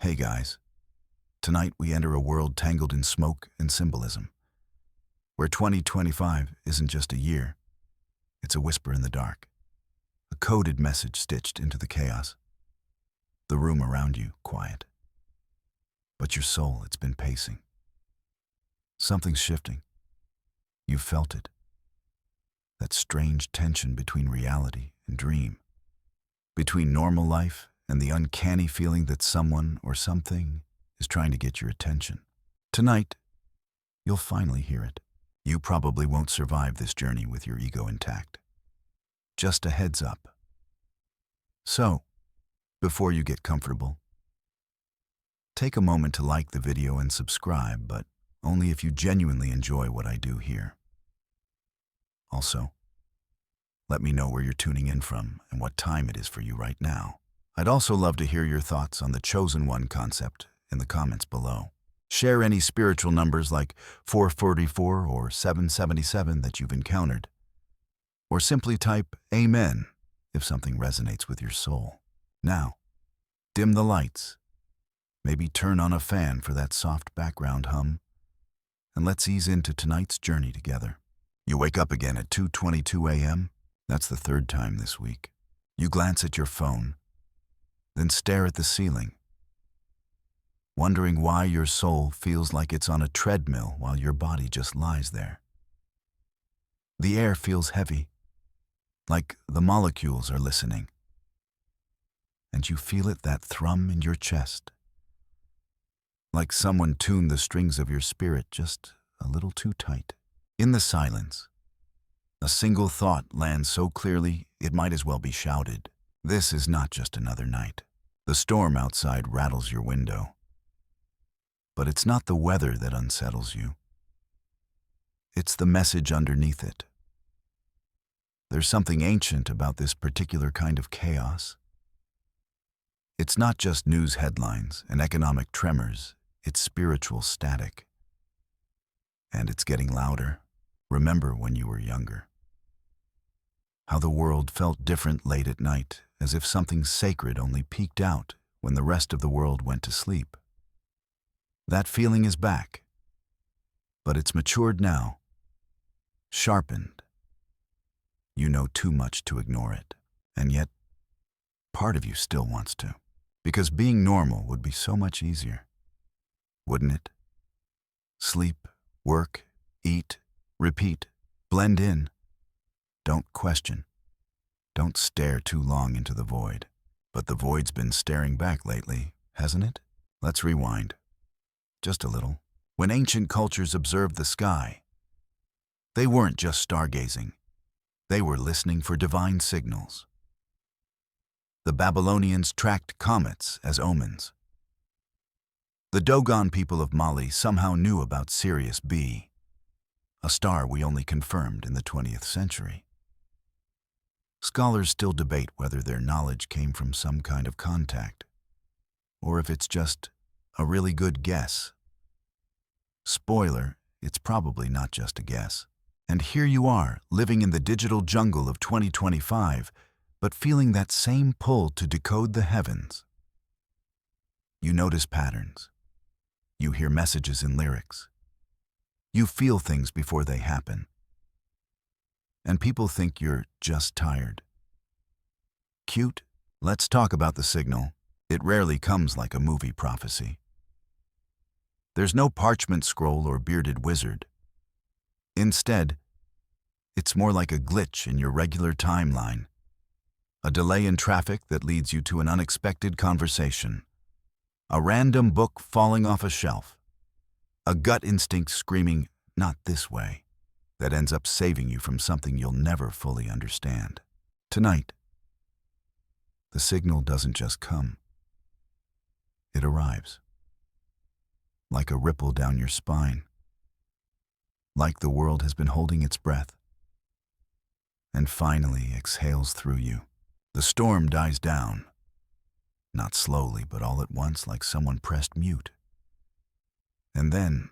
Hey guys, tonight we enter a world tangled in smoke and symbolism, where 2025 isn't just a year, it's a whisper in the dark, a coded message stitched into the chaos. The room around you, quiet. But your soul, it's been pacing. Something's shifting. You've felt it. That strange tension between reality and dream, between normal life and the uncanny feeling that someone or something is trying to get your attention. Tonight, you'll finally hear it. You probably won't survive this journey with your ego intact. Just a heads up. So, before you get comfortable, take a moment to like the video and subscribe, but only if you genuinely enjoy what I do here. Also, let me know where you're tuning in from and what time it is for you right now. I'd also love to hear your thoughts on the Chosen One concept in the comments below. Share any spiritual numbers like 444 or 777 that you've encountered. Or simply type Amen if something resonates with your soul. Now, dim the lights. Maybe turn on a fan for that soft background hum. And let's ease into tonight's journey together. You wake up again at 2:22 a.m. That's the third time this week. You glance at your phone, then stare at the ceiling, wondering why your soul feels like it's on a treadmill while your body just lies there. The air feels heavy, like the molecules are listening. And you feel it, that thrum in your chest, like someone tuned the strings of your spirit just a little too tight. In the silence, a single thought lands so clearly it might as well be shouted. This is not just another night. The storm outside rattles your window. But it's not the weather that unsettles you. It's the message underneath it. There's something ancient about this particular kind of chaos. It's not just news headlines and economic tremors, it's spiritual static. And it's getting louder. Remember when you were younger. How the world felt different late at night, as if something sacred only peeked out when the rest of the world went to sleep. That feeling is back, but it's matured now, sharpened. You know too much to ignore it, and yet part of you still wants to, because being normal would be so much easier, wouldn't it? Sleep, work, eat, repeat, blend in. Don't question. Don't stare too long into the void. But the void's been staring back lately, hasn't it? Let's rewind. Just a little. When ancient cultures observed the sky, they weren't just stargazing. They were listening for divine signals. The Babylonians tracked comets as omens. The Dogon people of Mali somehow knew about Sirius B, a star we only confirmed in the 20th century. Scholars still debate whether their knowledge came from some kind of contact, or if it's just a really good guess. Spoiler, it's probably not just a guess. And here you are, living in the digital jungle of 2025, but feeling that same pull to decode the heavens. You notice patterns. You hear messages in lyrics. You feel things before they happen. And people think you're just tired. Cute? Let's talk about the signal. It rarely comes like a movie prophecy. There's no parchment scroll or bearded wizard. Instead, it's more like a glitch in your regular timeline, a delay in traffic that leads you to an unexpected conversation, a random book falling off a shelf, a gut instinct screaming, "Not this way," that ends up saving you from something you'll never fully understand. Tonight, the signal doesn't just come. It arrives. Like a ripple down your spine. Like the world has been holding its breath. And finally exhales through you. The storm dies down. Not slowly, but all at once, like someone pressed mute. And then,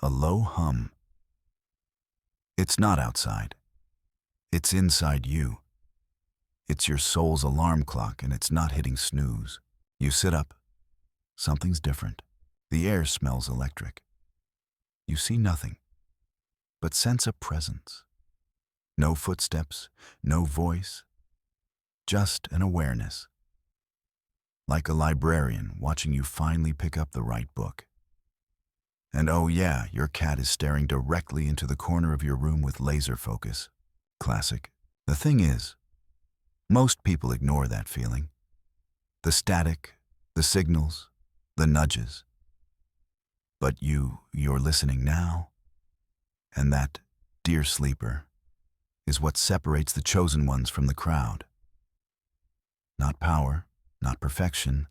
a low hum. It's not outside. It's inside you. It's your soul's alarm clock, and it's not hitting snooze. You sit up, Something's different. The air smells electric. You see nothing, but sense a presence. No footsteps, no voice, just an awareness. Like a librarian watching you finally pick up the right book. And oh yeah, your cat is staring directly into the corner of your room with laser focus. Classic. The thing is, most people ignore that feeling. The static, the signals, the nudges. But you're listening now. And that, dear sleeper, is what separates the chosen ones from the crowd. Not power, not perfection,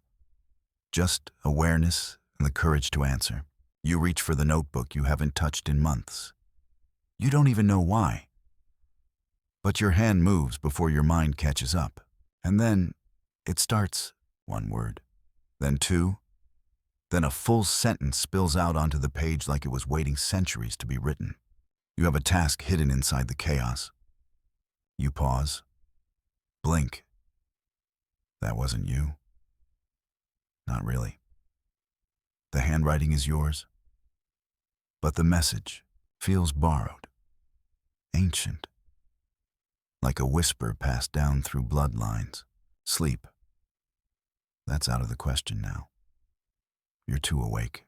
just awareness and the courage to answer. You reach for the notebook you haven't touched in months. You don't even know why. But your hand moves before your mind catches up. And then it starts, one word, then two, then a full sentence spills out onto the page like it was waiting centuries to be written. You have a task hidden inside the chaos. You pause, blink. That wasn't you. Not really. The handwriting is yours, but the message feels borrowed, ancient, like a whisper passed down through bloodlines. Sleep. That's out of the question now. You're too awake.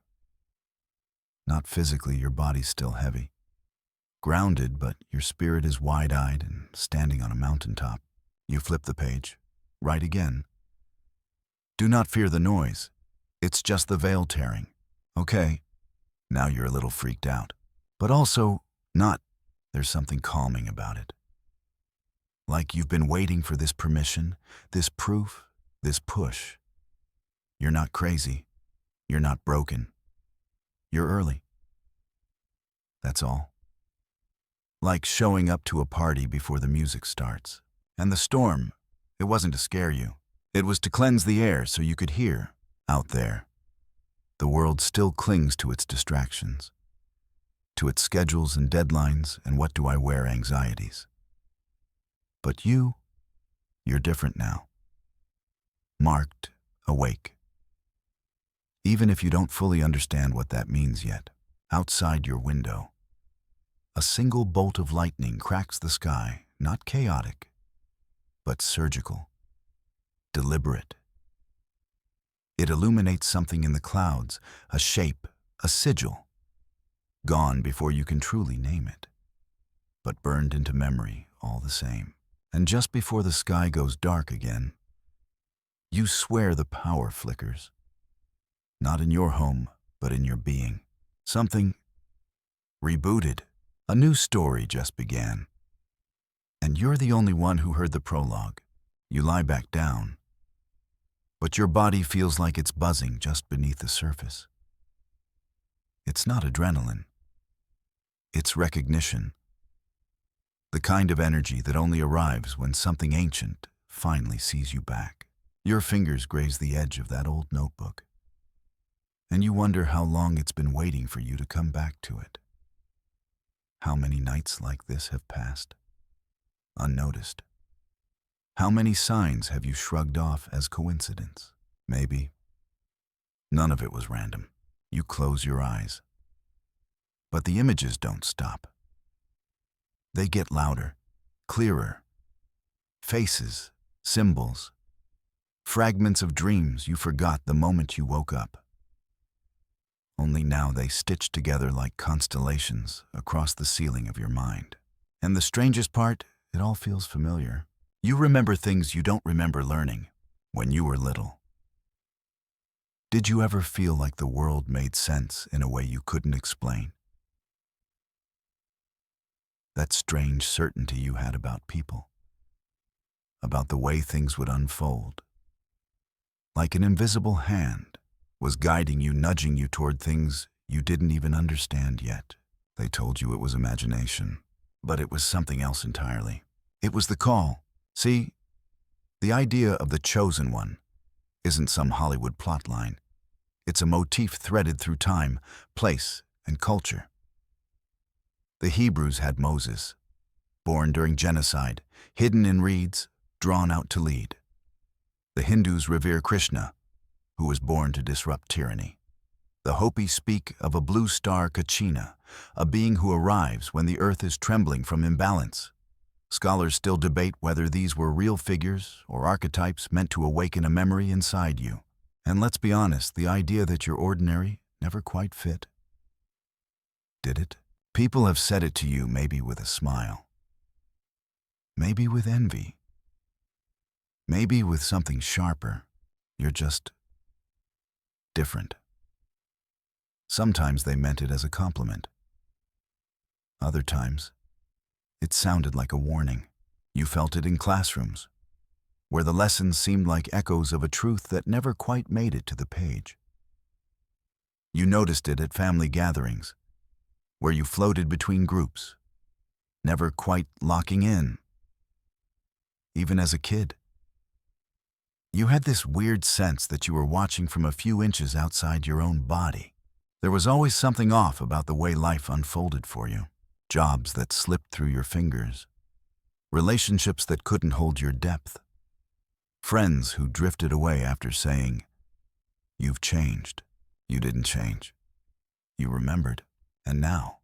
Not physically, your body's still heavy. Grounded, but your spirit is wide-eyed and standing on a mountaintop. You flip the page. Write again. Do not fear the noise. It's just the veil tearing. Okay, now you're a little freaked out. But also, not. There's something calming about it. Like you've been waiting for this permission, this proof, this push. You're not crazy. You're not broken. You're early. That's all. Like showing up to a party before the music starts. And the storm, it wasn't to scare you. It was to cleanse the air so you could hear, out there. The world still clings to its distractions, to its schedules and deadlines and what do I wear anxieties. But you're different now. Marked, awake. Even if you don't fully understand what that means yet, outside your window, a single bolt of lightning cracks the sky, not chaotic, but surgical, deliberate. It illuminates something in the clouds, a shape, a sigil, gone before you can truly name it, but burned into memory all the same. And just before the sky goes dark again, you swear the power flickers. Not in your home, but in your being. Something rebooted. A new story just began. And you're the only one who heard the prologue. You lie back down, but your body feels like it's buzzing just beneath the surface. It's not adrenaline. It's recognition. The kind of energy that only arrives when something ancient finally sees you back. Your fingers graze the edge of that old notebook, and you wonder how long it's been waiting for you to come back to it. How many nights like this have passed, unnoticed? How many signs have you shrugged off as coincidence? Maybe. None of it was random. You close your eyes. But the images don't stop. They get louder, clearer. Faces, symbols, fragments of dreams you forgot the moment you woke up. Only now they stitch together like constellations across the ceiling of your mind. And the strangest part, it all feels familiar. You remember things you don't remember learning when you were little. Did you ever feel like the world made sense in a way you couldn't explain? That strange certainty you had about people, about the way things would unfold. Like an invisible hand was guiding you, nudging you toward things you didn't even understand yet. They told you it was imagination, but it was something else entirely. It was the call. See, the idea of the chosen one isn't some Hollywood plotline. It's a motif threaded through time, place, and culture. The Hebrews had Moses, born during genocide, hidden in reeds, drawn out to lead. The Hindus revere Krishna, who was born to disrupt tyranny. The Hopi speak of a blue star Kachina, a being who arrives when the earth is trembling from imbalance. Scholars still debate whether these were real figures or archetypes meant to awaken a memory inside you. And let's be honest, the idea that you're ordinary never quite fit. Did it? People have said it to you, maybe with a smile. Maybe with envy. Maybe with something sharper. You're just different. Sometimes they meant it as a compliment. Other times, it sounded like a warning. You felt it in classrooms, where the lessons seemed like echoes of a truth that never quite made it to the page. You noticed it at family gatherings, where you floated between groups, never quite locking in. Even as a kid, you had this weird sense that you were watching from a few inches outside your own body. There was always something off about the way life unfolded for you. Jobs that slipped through your fingers. Relationships that couldn't hold your depth. Friends who drifted away after saying, "You've changed." You didn't change. You remembered. And now,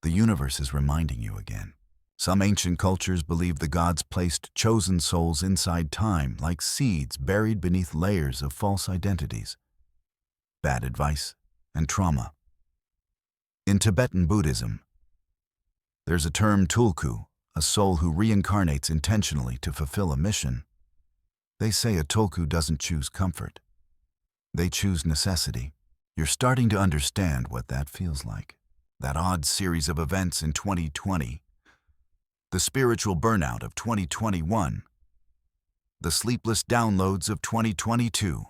the universe is reminding you again. Some ancient cultures believed the gods placed chosen souls inside time like seeds buried beneath layers of false identities, bad advice, and trauma. In Tibetan Buddhism, there's a term tulku, a soul who reincarnates intentionally to fulfill a mission. They say a tulku doesn't choose comfort. They choose necessity. You're starting to understand what that feels like. That odd series of events in 2020, the spiritual burnout of 2021, the sleepless downloads of 2022,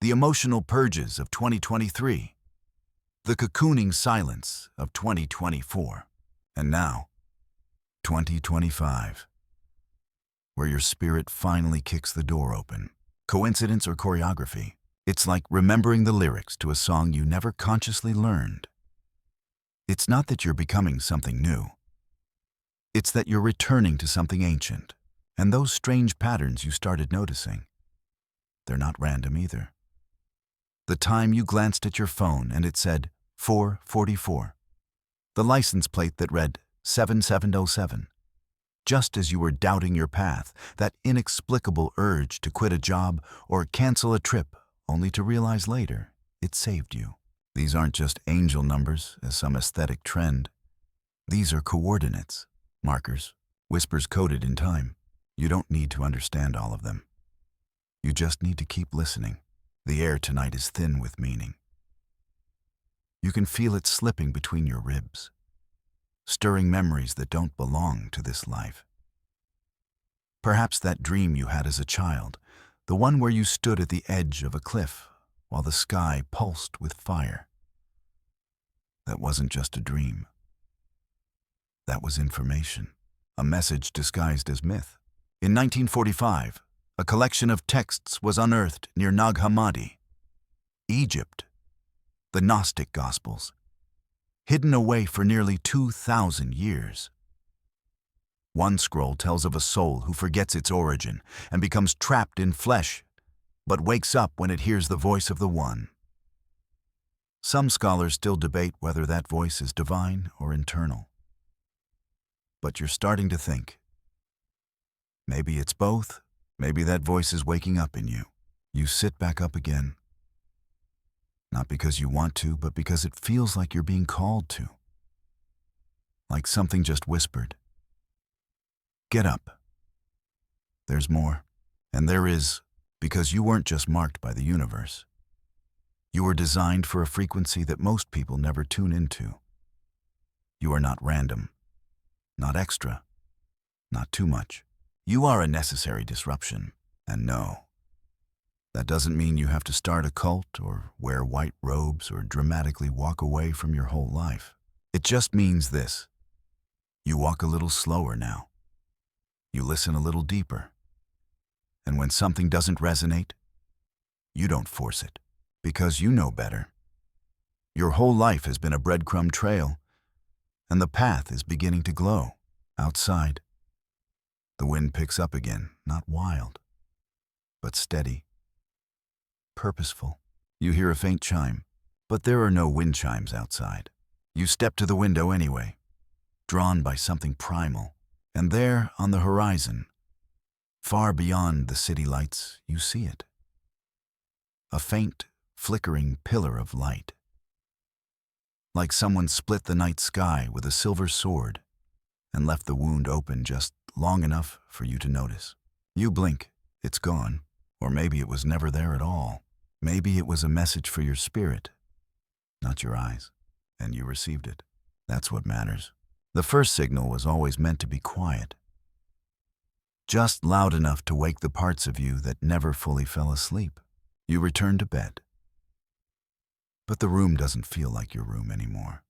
the emotional purges of 2023, the cocooning silence of 2024, and now, 2025, where your spirit finally kicks the door open. Coincidence or choreography? It's like remembering the lyrics to a song you never consciously learned. It's not that you're becoming something new. It's that you're returning to something ancient, and those strange patterns you started noticing, they're not random either. The time you glanced at your phone and it said 4:44. The license plate that read 7707. Just as you were doubting your path, that inexplicable urge to quit a job or cancel a trip, only to realize later it saved you. These aren't just angel numbers as some aesthetic trend. These are coordinates, markers, whispers coded in time. You don't need to understand all of them. You just need to keep listening. The air tonight is thin with meaning. You can feel it slipping between your ribs, stirring memories that don't belong to this life. Perhaps that dream you had as a child, the one where you stood at the edge of a cliff while the sky pulsed with fire. That wasn't just a dream. That was information, a message disguised as myth. In 1945, a collection of texts was unearthed near Nag Hammadi, Egypt, the Gnostic Gospels, hidden away for nearly 2,000 years. One scroll tells of a soul who forgets its origin and becomes trapped in flesh, but wakes up when it hears the voice of the One. Some scholars still debate whether that voice is divine or internal. But you're starting to think, maybe it's both. Maybe that voice is waking up in you. You sit back up again. Not because you want to, but because it feels like you're being called to. Like something just whispered. Get up. There's more. And there is, because you weren't just marked by the universe. You were designed for a frequency that most people never tune into. You are not random, not extra, not too much. You are a necessary disruption. And no, that doesn't mean you have to start a cult or wear white robes or dramatically walk away from your whole life. It just means this. You walk a little slower now. You listen a little deeper. And when something doesn't resonate, you don't force it, because you know better. Your whole life has been a breadcrumb trail, and the path is beginning to glow. Outside, the wind picks up again, not wild, but steady. purposeful. You hear a faint chime, but there are no wind chimes outside. You step to the window anyway, drawn by something primal. And there, on the horizon, far beyond the city lights, you see it. A faint, flickering pillar of light. Like someone split the night sky with a silver sword and left the wound open just long enough for you to notice. You blink, it's gone. Or maybe it was never there at all. Maybe it was a message for your spirit, not your eyes, and you received it. That's what matters. The first signal was always meant to be quiet, just loud enough to wake the parts of you that never fully fell asleep. You return to bed. But the room doesn't feel like your room anymore.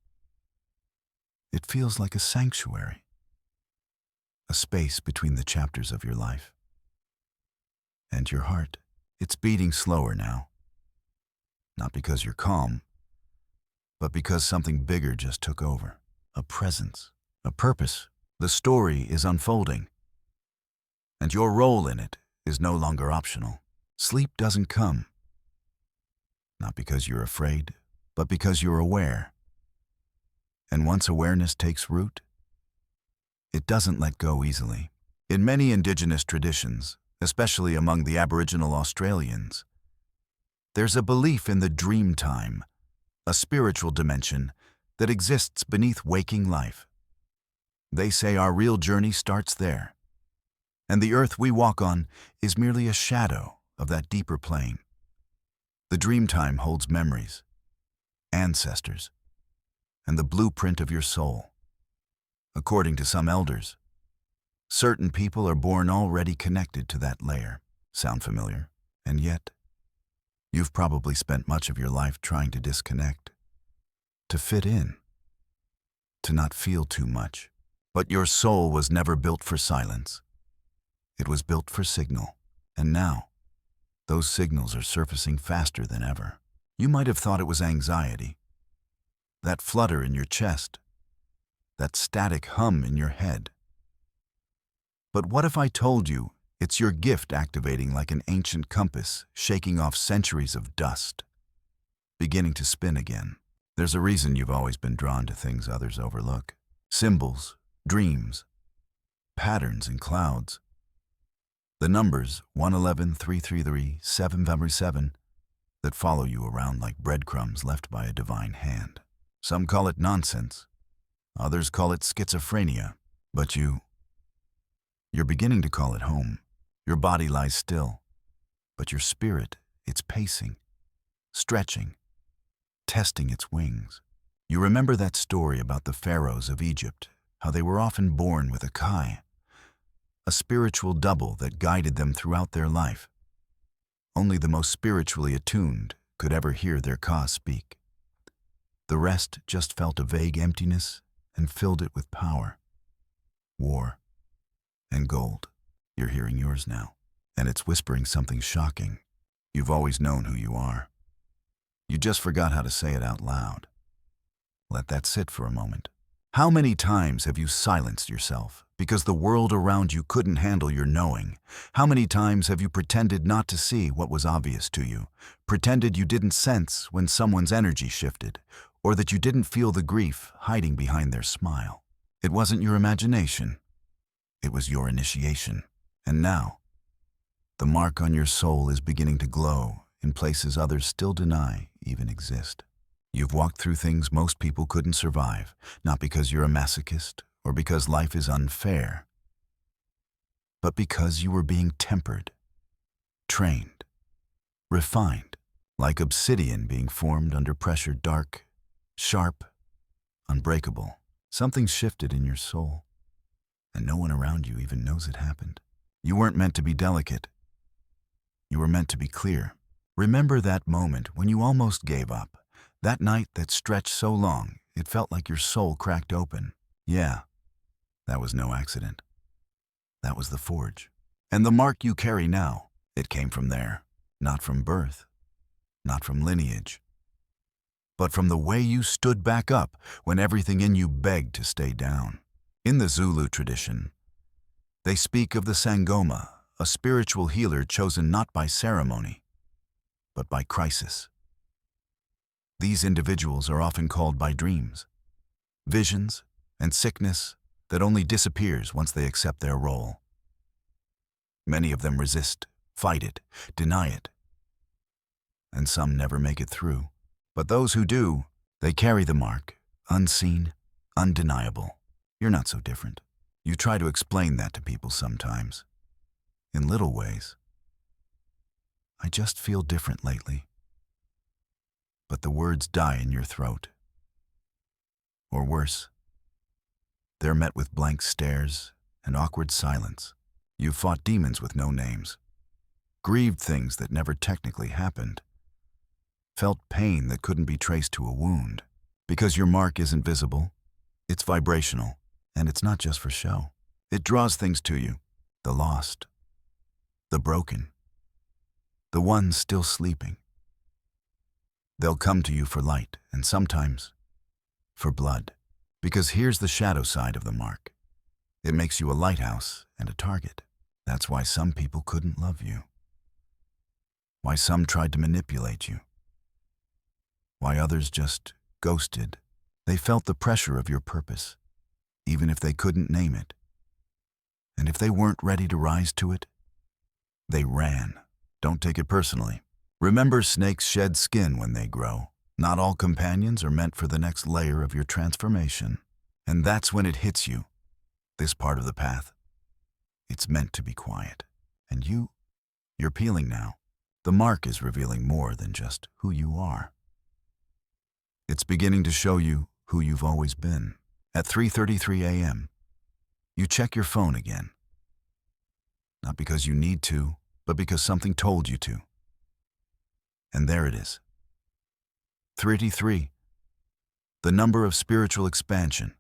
It feels like a sanctuary, a space between the chapters of your life. And your heart, it's beating slower now. Not because you're calm, but because something bigger just took over. A presence, a purpose. The story is unfolding, and your role in it is no longer optional. Sleep doesn't come, not because you're afraid, but because you're aware. And once awareness takes root, it doesn't let go easily. In many indigenous traditions, especially among the Aboriginal Australians, there's a belief in the dream time, a spiritual dimension that exists beneath waking life. They say our real journey starts there, and the earth we walk on is merely a shadow of that deeper plane. The dream time holds memories, ancestors, and the blueprint of your soul. According to some elders, certain people are born already connected to that layer. Sound familiar? And yet, you've probably spent much of your life trying to disconnect, to fit in, to not feel too much. But your soul was never built for silence. It was built for signal. And now, those signals are surfacing faster than ever. You might have thought it was anxiety, that flutter in your chest, that static hum in your head. But what if I told you it's your gift activating like an ancient compass, shaking off centuries of dust, beginning to spin again? There's a reason you've always been drawn to things others overlook. Symbols, dreams, patterns in clouds. The numbers 111, 333, 777 that follow you around like breadcrumbs left by a divine hand. Some call it nonsense. Others call it schizophrenia. But you're beginning to call it home. Your body lies still, but your spirit, it's pacing, stretching, testing its wings. You remember that story about the pharaohs of Egypt, how they were often born with a kai, a spiritual double that guided them throughout their life. Only the most spiritually attuned could ever hear their ka speak. The rest just felt a vague emptiness and filled it with power, war, and gold. You're hearing yours now, and it's whispering something shocking. You've always known who you are. You just forgot how to say it out loud. Let that sit for a moment. How many times have you silenced yourself because the world around you couldn't handle your knowing? How many times have you pretended not to see what was obvious to you, pretended you didn't sense when someone's energy shifted, or that you didn't feel the grief hiding behind their smile? It wasn't your imagination. It was your initiation. And now, the mark on your soul is beginning to glow in places others still deny even exist. You've walked through things most people couldn't survive, not because you're a masochist or because life is unfair, but because you were being tempered, trained, refined, like obsidian being formed under pressure, dark, sharp, unbreakable. Something shifted in your soul, and no one around you even knows it happened. You weren't meant to be delicate. You were meant to be clear. Remember that moment when you almost gave up? That night that stretched so long, it felt like your soul cracked open. Yeah, that was no accident. That was the forge. And the mark you carry now, it came from there. Not from birth, not from lineage, but from the way you stood back up when everything in you begged to stay down. In the Zulu tradition, they speak of the Sangoma, a spiritual healer chosen not by ceremony, but by crisis. These individuals are often called by dreams, visions, and sickness that only disappears once they accept their role. Many of them resist, fight it, deny it, and some never make it through. But those who do, they carry the mark, unseen, undeniable. You're not so different. You try to explain that to people sometimes, in little ways. I just feel different lately. But the words die in your throat. Or worse, they're met with blank stares and awkward silence. You've fought demons with no names, grieved things that never technically happened, felt pain that couldn't be traced to a wound. Because your mark isn't visible, it's vibrational, and it's not just for show. It draws things to you, the lost, the broken, the ones still sleeping. They'll come to you for light, and sometimes for blood. Because here's the shadow side of the mark. It makes you a lighthouse and a target. That's why some people couldn't love you. Why some tried to manipulate you. Why others just ghosted. They felt the pressure of your purpose, even if they couldn't name it. And if they weren't ready to rise to it, they ran. Don't take it personally. Remember, snakes shed skin when they grow. Not all companions are meant for the next layer of your transformation. And that's when it hits you, this part of the path. It's meant to be quiet. And you're peeling now. The mark is revealing more than just who you are. It's beginning to show you who you've always been. At 3:33 a.m., you check your phone again. Not because you need to, but because something told you to. And there it is. 33. The number of spiritual expansion,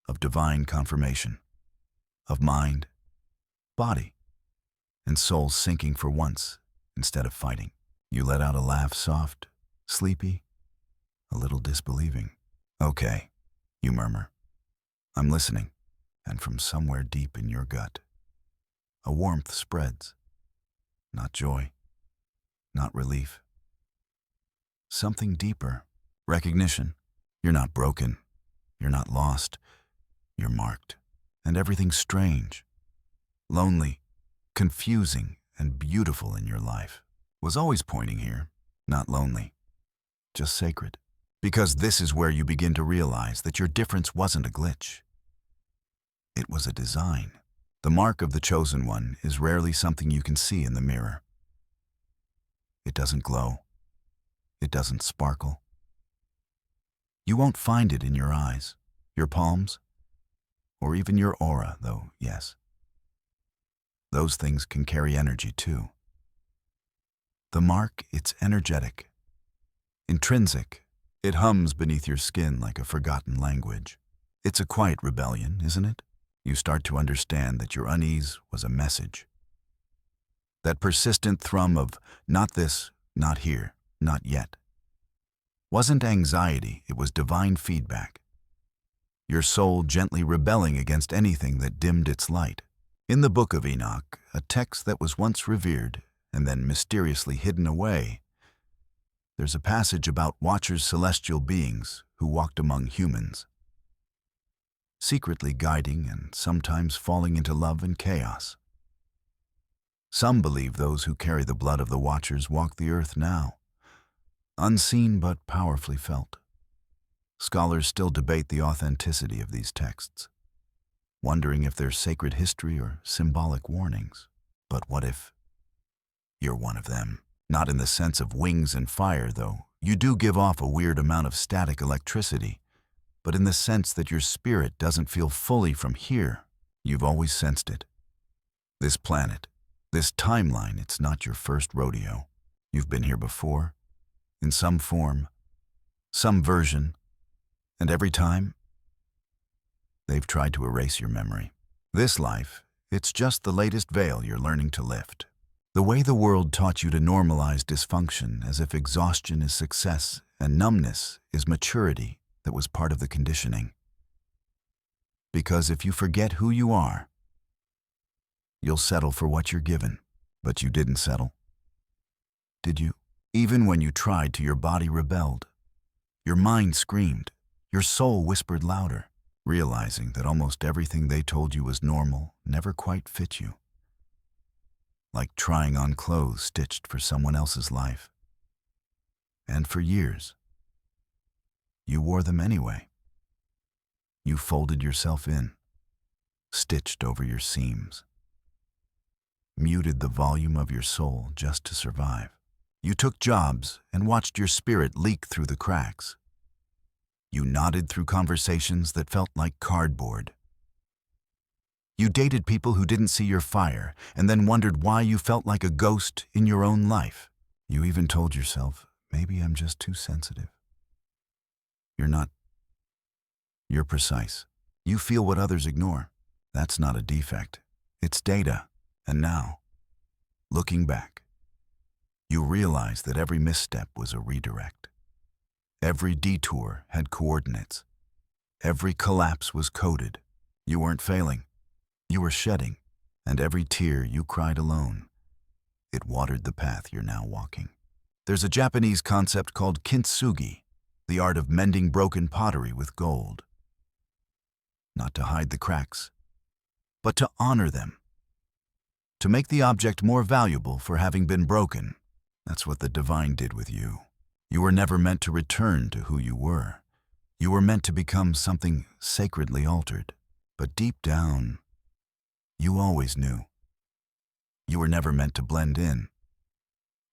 of divine confirmation, of mind, body, and soul sinking for once instead of fighting. You let out a laugh, soft, sleepy, a little disbelieving. Okay, you murmur. I'm listening, and from somewhere deep in your gut, a warmth spreads. Not joy, not relief. Something deeper, recognition. You're not broken, you're not lost, you're marked. And everything strange, lonely, confusing, and beautiful in your life was always pointing here, not lonely, just sacred. Because this is where you begin to realize that your difference wasn't a glitch. It was a design. The mark of the chosen one is rarely something you can see in the mirror. It doesn't glow. It doesn't sparkle. You won't find it in your eyes, your palms, or even your aura, though, yes. Those things can carry energy too. The mark, it's energetic, intrinsic. It hums beneath your skin like a forgotten language. It's a quiet rebellion, isn't it? You start to understand that your unease was a message. That persistent thrum of not this, not here, not yet. Wasn't anxiety, it was divine feedback. Your soul gently rebelling against anything that dimmed its light. In the Book of Enoch, a text that was once revered and then mysteriously hidden away, there's a passage about watchers, celestial beings who walked among humans, secretly guiding and sometimes falling into love and chaos. Some believe those who carry the blood of the watchers walk the earth now, unseen but powerfully felt. Scholars still debate the authenticity of these texts, wondering if they're sacred history or symbolic warnings. But what if you're one of them? Not in the sense of wings and fire, though. You do give off a weird amount of static electricity, but in the sense that your spirit doesn't feel fully from here. You've always sensed it. This planet, this timeline, it's not your first rodeo. You've been here before, in some form, some version, and every time, they've tried to erase your memory. This life, it's just the latest veil you're learning to lift. The way the world taught you to normalize dysfunction as if exhaustion is success and numbness is maturity that was part of the conditioning. Because if you forget who you are, you'll settle for what you're given. But you didn't settle. Did you? Even when you tried to, your body rebelled. Your mind screamed. Your soul whispered louder, realizing that almost everything they told you was normal never quite fit you. Like trying on clothes stitched for someone else's life. And for years, you wore them anyway. You folded yourself in, stitched over your seams, muted the volume of your soul just to survive. You took jobs and watched your spirit leak through the cracks. You nodded through conversations that felt like cardboard. You dated people who didn't see your fire and then wondered why you felt like a ghost in your own life. You even told yourself, maybe I'm just too sensitive. You're not. You're precise. You feel what others ignore. That's not a defect. It's data. And now, looking back, you realize that every misstep was a redirect. Every detour had coordinates. Every collapse was coded. You weren't failing. You were shedding. And every tear you cried alone, it watered the path you're now walking. There's a Japanese concept called kintsugi, the art of mending broken pottery with gold. Not to hide the cracks, but to honor them. To make the object more valuable for having been broken. That's what the divine did with you. You were never meant to return to who you were. You were meant to become something sacredly altered. But deep down, you always knew. You were never meant to blend in.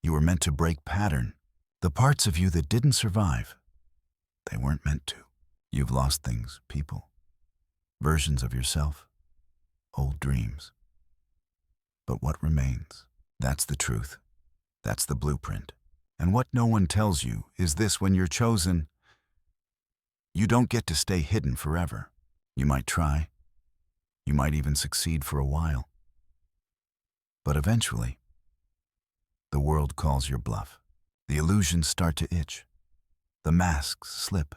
You were meant to break pattern. The parts of you that didn't survive, they weren't meant to. You've lost things, people, versions of yourself, old dreams. But what remains? That's the truth. That's the blueprint. And what no one tells you is this: when you're chosen, you don't get to stay hidden forever. You might try. You might even succeed for a while. But eventually, the world calls your bluff. The illusions start to itch. The masks slip.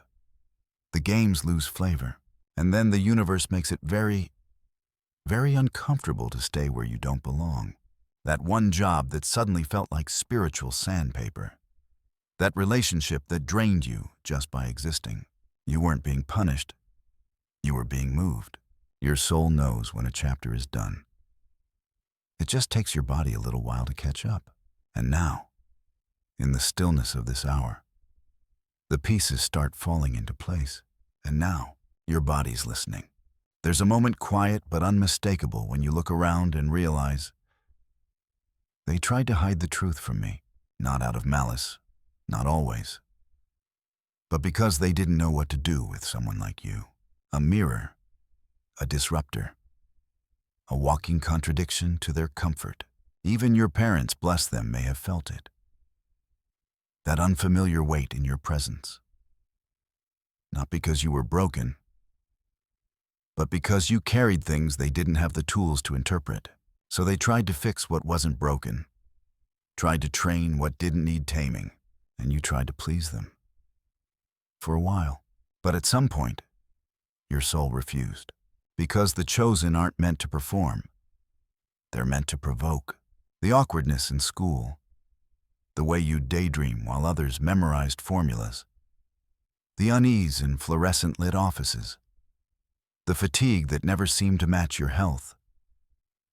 The games lose flavor. And then the universe makes it very uncomfortable to stay where you don't belong. That one job that suddenly felt like spiritual sandpaper. That relationship that drained you just by existing. You weren't being punished. You were being moved. Your soul knows when a chapter is done. It just takes your body a little while to catch up. And now, in the stillness of this hour, the pieces start falling into place. And now, your body's listening. There's a moment quiet but unmistakable when you look around and realize, they tried to hide the truth from me, not out of malice, not always, but because they didn't know what to do with someone like you. A mirror, a disruptor, a walking contradiction to their comfort. Even your parents, bless them, may have felt it. That unfamiliar weight in your presence. Not because you were broken, but because you carried things they didn't have the tools to interpret. So they tried to fix what wasn't broken, tried to train what didn't need taming, and you tried to please them. For a while. But at some point, your soul refused. Because the chosen aren't meant to perform. They're meant to provoke. The awkwardness in school, the way you daydream while others memorized formulas, the unease in fluorescent-lit offices, the fatigue that never seemed to match your health,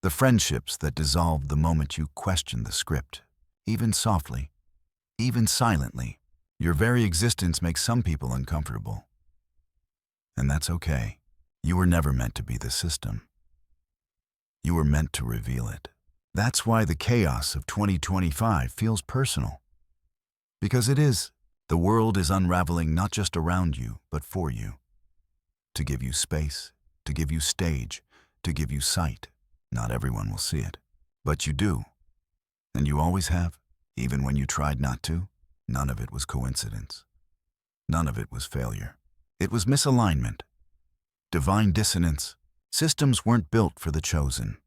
the friendships that dissolved the moment you questioned the script, even softly, even silently. Your very existence makes some people uncomfortable. And that's okay. You were never meant to be the system. You were meant to reveal it. That's why the chaos of 2025 feels personal. Because it is. The world is unraveling not just around you, but for you. To give you space, to give you stage, to give you sight. Not everyone will see it, but you do. And you always have, even when you tried not to. None of it was coincidence. None of it was failure. It was misalignment, divine dissonance. Systems weren't built for the chosen.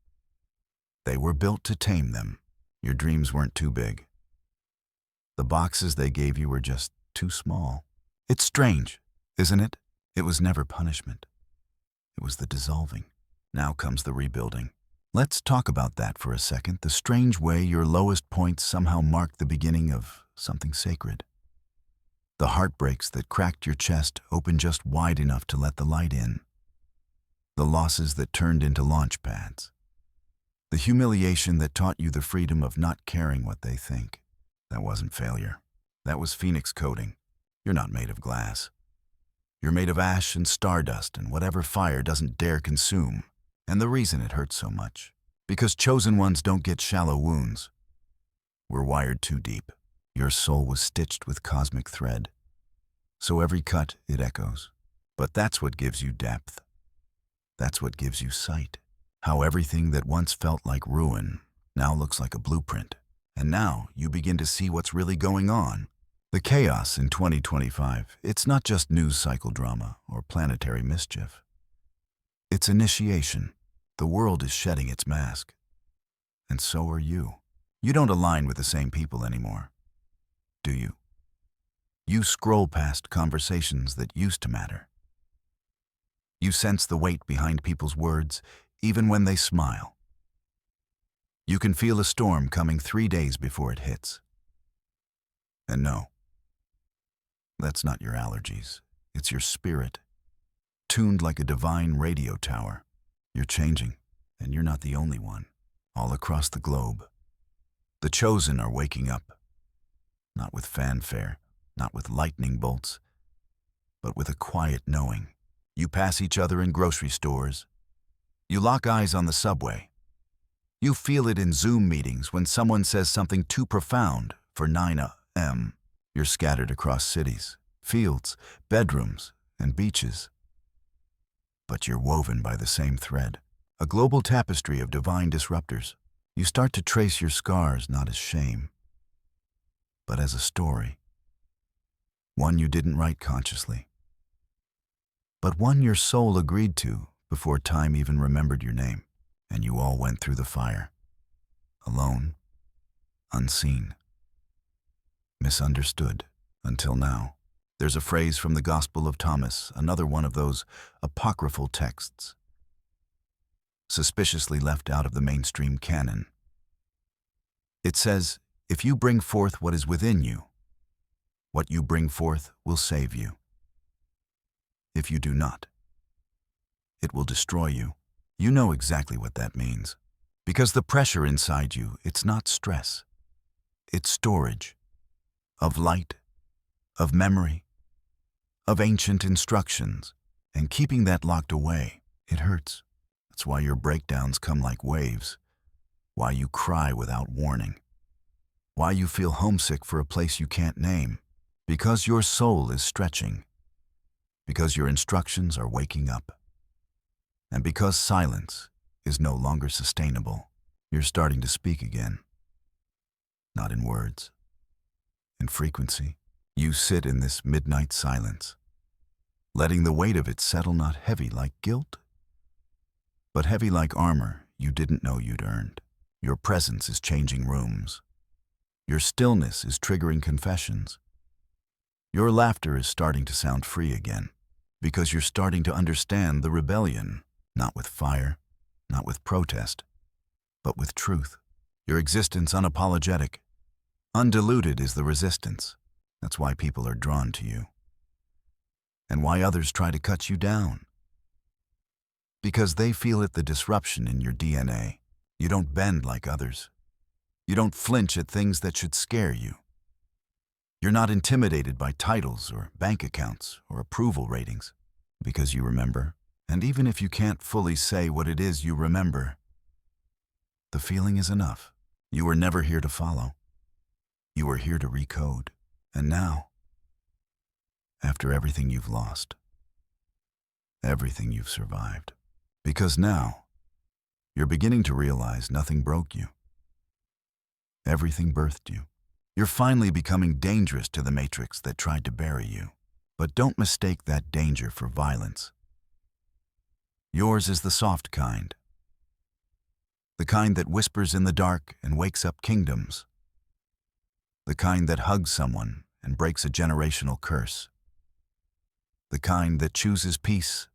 They were built to tame them. Your dreams weren't too big. The boxes they gave you were just too small. It's strange, isn't it? It was never punishment. It was the dissolving. Now comes the rebuilding. Let's talk about that for a second. The strange way your lowest points somehow marked the beginning of something sacred. The heartbreaks that cracked your chest opened just wide enough to let the light in. The losses that turned into launch pads. The humiliation that taught you the freedom of not caring what they think. That wasn't failure. That was Phoenix coding. You're not made of glass. You're made of ash and stardust and whatever fire doesn't dare consume. And the reason it hurts so much, because chosen ones don't get shallow wounds. We're wired too deep. Your soul was stitched with cosmic thread. So every cut, it echoes. But that's what gives you depth. That's what gives you sight. How everything that once felt like ruin now looks like a blueprint. And now you begin to see what's really going on. The chaos in 2025, it's not just news cycle drama or planetary mischief. It's initiation. The world is shedding its mask. And so are you. You don't align with the same people anymore, do you? You scroll past conversations that used to matter. You sense the weight behind people's words, even when they smile. You can feel a storm coming 3 days before it hits. And no, that's not your allergies. It's your spirit, tuned like a divine radio tower. You're changing, and you're not the only one. All across the globe, the chosen are waking up. Not with fanfare, not with lightning bolts, but with a quiet knowing. You pass each other in grocery stores. You lock eyes on the subway. You feel it in Zoom meetings when someone says something too profound for 9 a.m. You're scattered across cities, fields, bedrooms, and beaches. But you're woven by the same thread, a global tapestry of divine disruptors. You start to trace your scars not as shame, but as a story. One you didn't write consciously, but one your soul agreed to before time even remembered your name. And you all went through the fire, alone, unseen, misunderstood, until now. There's a phrase from the Gospel of Thomas, another one of those apocryphal texts, suspiciously left out of the mainstream canon. It says, if you bring forth what is within you, what you bring forth will save you. If you do not, it will destroy you. You know exactly what that means. Because the pressure inside you, it's not stress. It's storage of light, of memory, of ancient instructions. And keeping that locked away, it hurts. That's why your breakdowns come like waves. Why you cry without warning. Why you feel homesick for a place you can't name. Because your soul is stretching. Because your instructions are waking up. And because silence is no longer sustainable, you're starting to speak again. Not in words, in frequency. You sit in this midnight silence, letting the weight of it settle not heavy like guilt, but heavy like armor you didn't know you'd earned. Your presence is changing rooms. Your stillness is triggering confessions. Your laughter is starting to sound free again, because you're starting to understand the rebellion. Not with fire, not with protest, but with truth. Your existence unapologetic. Undiluted is the resistance. That's why people are drawn to you. And why others try to cut you down. Because they feel it the disruption in your DNA. You don't bend like others. You don't flinch at things that should scare you. You're not intimidated by titles or bank accounts or approval ratings. Because you remember. And even if you can't fully say what it is you remember, the feeling is enough. You were never here to follow. You were here to recode. And now, after everything you've lost, everything you've survived, because now, you're beginning to realize nothing broke you. Everything birthed you. You're finally becoming dangerous to the matrix that tried to bury you. But don't mistake that danger for violence. Yours is the soft kind. The kind that whispers in the dark and wakes up kingdoms. The kind that hugs someone and breaks a generational curse. The kind that chooses peace,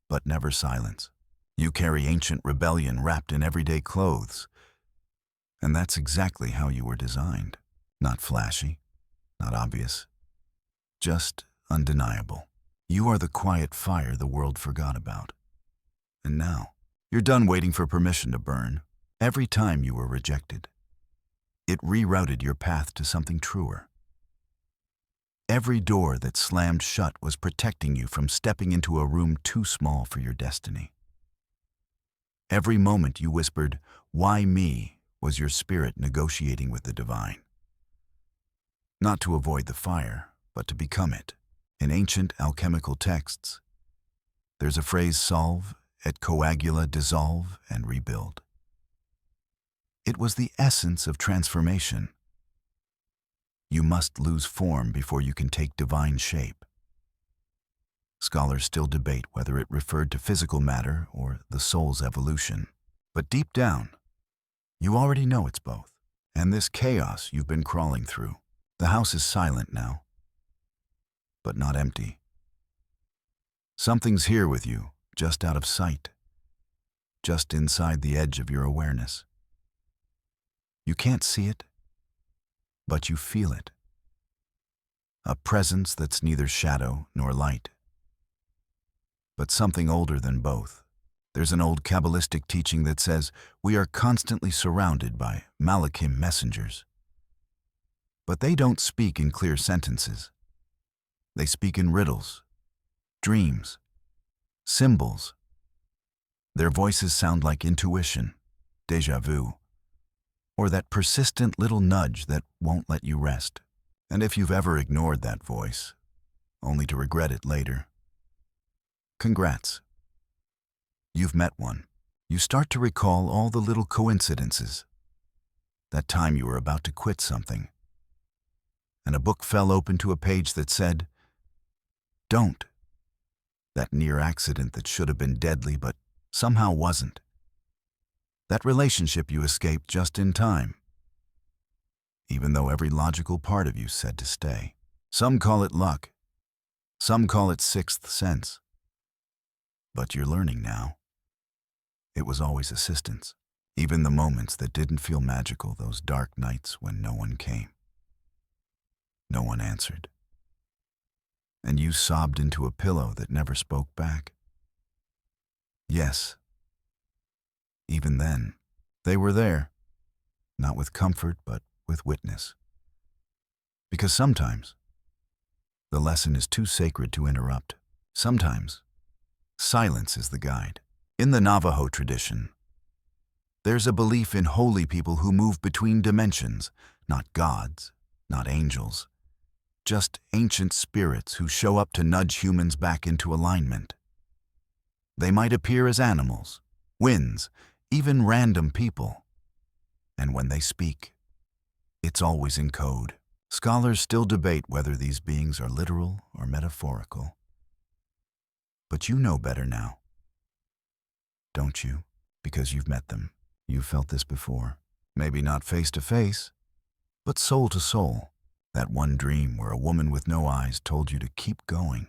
but never silence. You carry ancient rebellion wrapped in everyday clothes, and that's exactly how you were designed. Not flashy, not obvious, just undeniable. You are the quiet fire the world forgot about. And now, you're done waiting for permission to burn. Every time you were rejected, it rerouted your path to something truer. Every door that slammed shut was protecting you from stepping into a room too small for your destiny. Every moment you whispered, "Why me?" was your spirit negotiating with the divine. Not to avoid the fire, but to become it. In ancient alchemical texts, there's a phrase, solve, et coagula, dissolve, and rebuild. It was the essence of transformation. You must lose form before you can take divine shape. Scholars still debate whether it referred to physical matter or the soul's evolution. But deep down, you already know it's both. And this chaos you've been crawling through, the house is silent now, but not empty. Something's here with you, just out of sight, just inside the edge of your awareness. You can't see it, but you feel it. A presence that's neither shadow nor light, but something older than both. There's an old Kabbalistic teaching that says we are constantly surrounded by Malachim messengers. But they don't speak in clear sentences. They speak in riddles, dreams, symbols. Their voices sound like intuition, déjà vu, or that persistent little nudge that won't let you rest. And if you've ever ignored that voice, only to regret it later, congrats. You've met one. You start to recall all the little coincidences. That time you were about to quit something, and a book fell open to a page that said, "Don't." That near accident that should have been deadly but somehow wasn't. That relationship you escaped just in time, even though every logical part of you said to stay. Some call it luck. Some call it sixth sense. But you're learning now. It was always assistance. Even the moments that didn't feel magical, those dark nights when no one came. No one answered. And you sobbed into a pillow that never spoke back. Yes. Even then, they were there. Not with comfort, but with witness. Because sometimes, the lesson is too sacred to interrupt. Sometimes, silence is the guide. In the Navajo tradition, there's a belief in holy people who move between dimensions, not gods, not angels, just ancient spirits who show up to nudge humans back into alignment. They might appear as animals, winds, even random people. And when they speak, it's always in code. Scholars still debate whether these beings are literal or metaphorical. But you know better now. Don't you? Because you've met them. You've felt this before. Maybe not face to face, but soul to soul. That one dream where a woman with no eyes told you to keep going.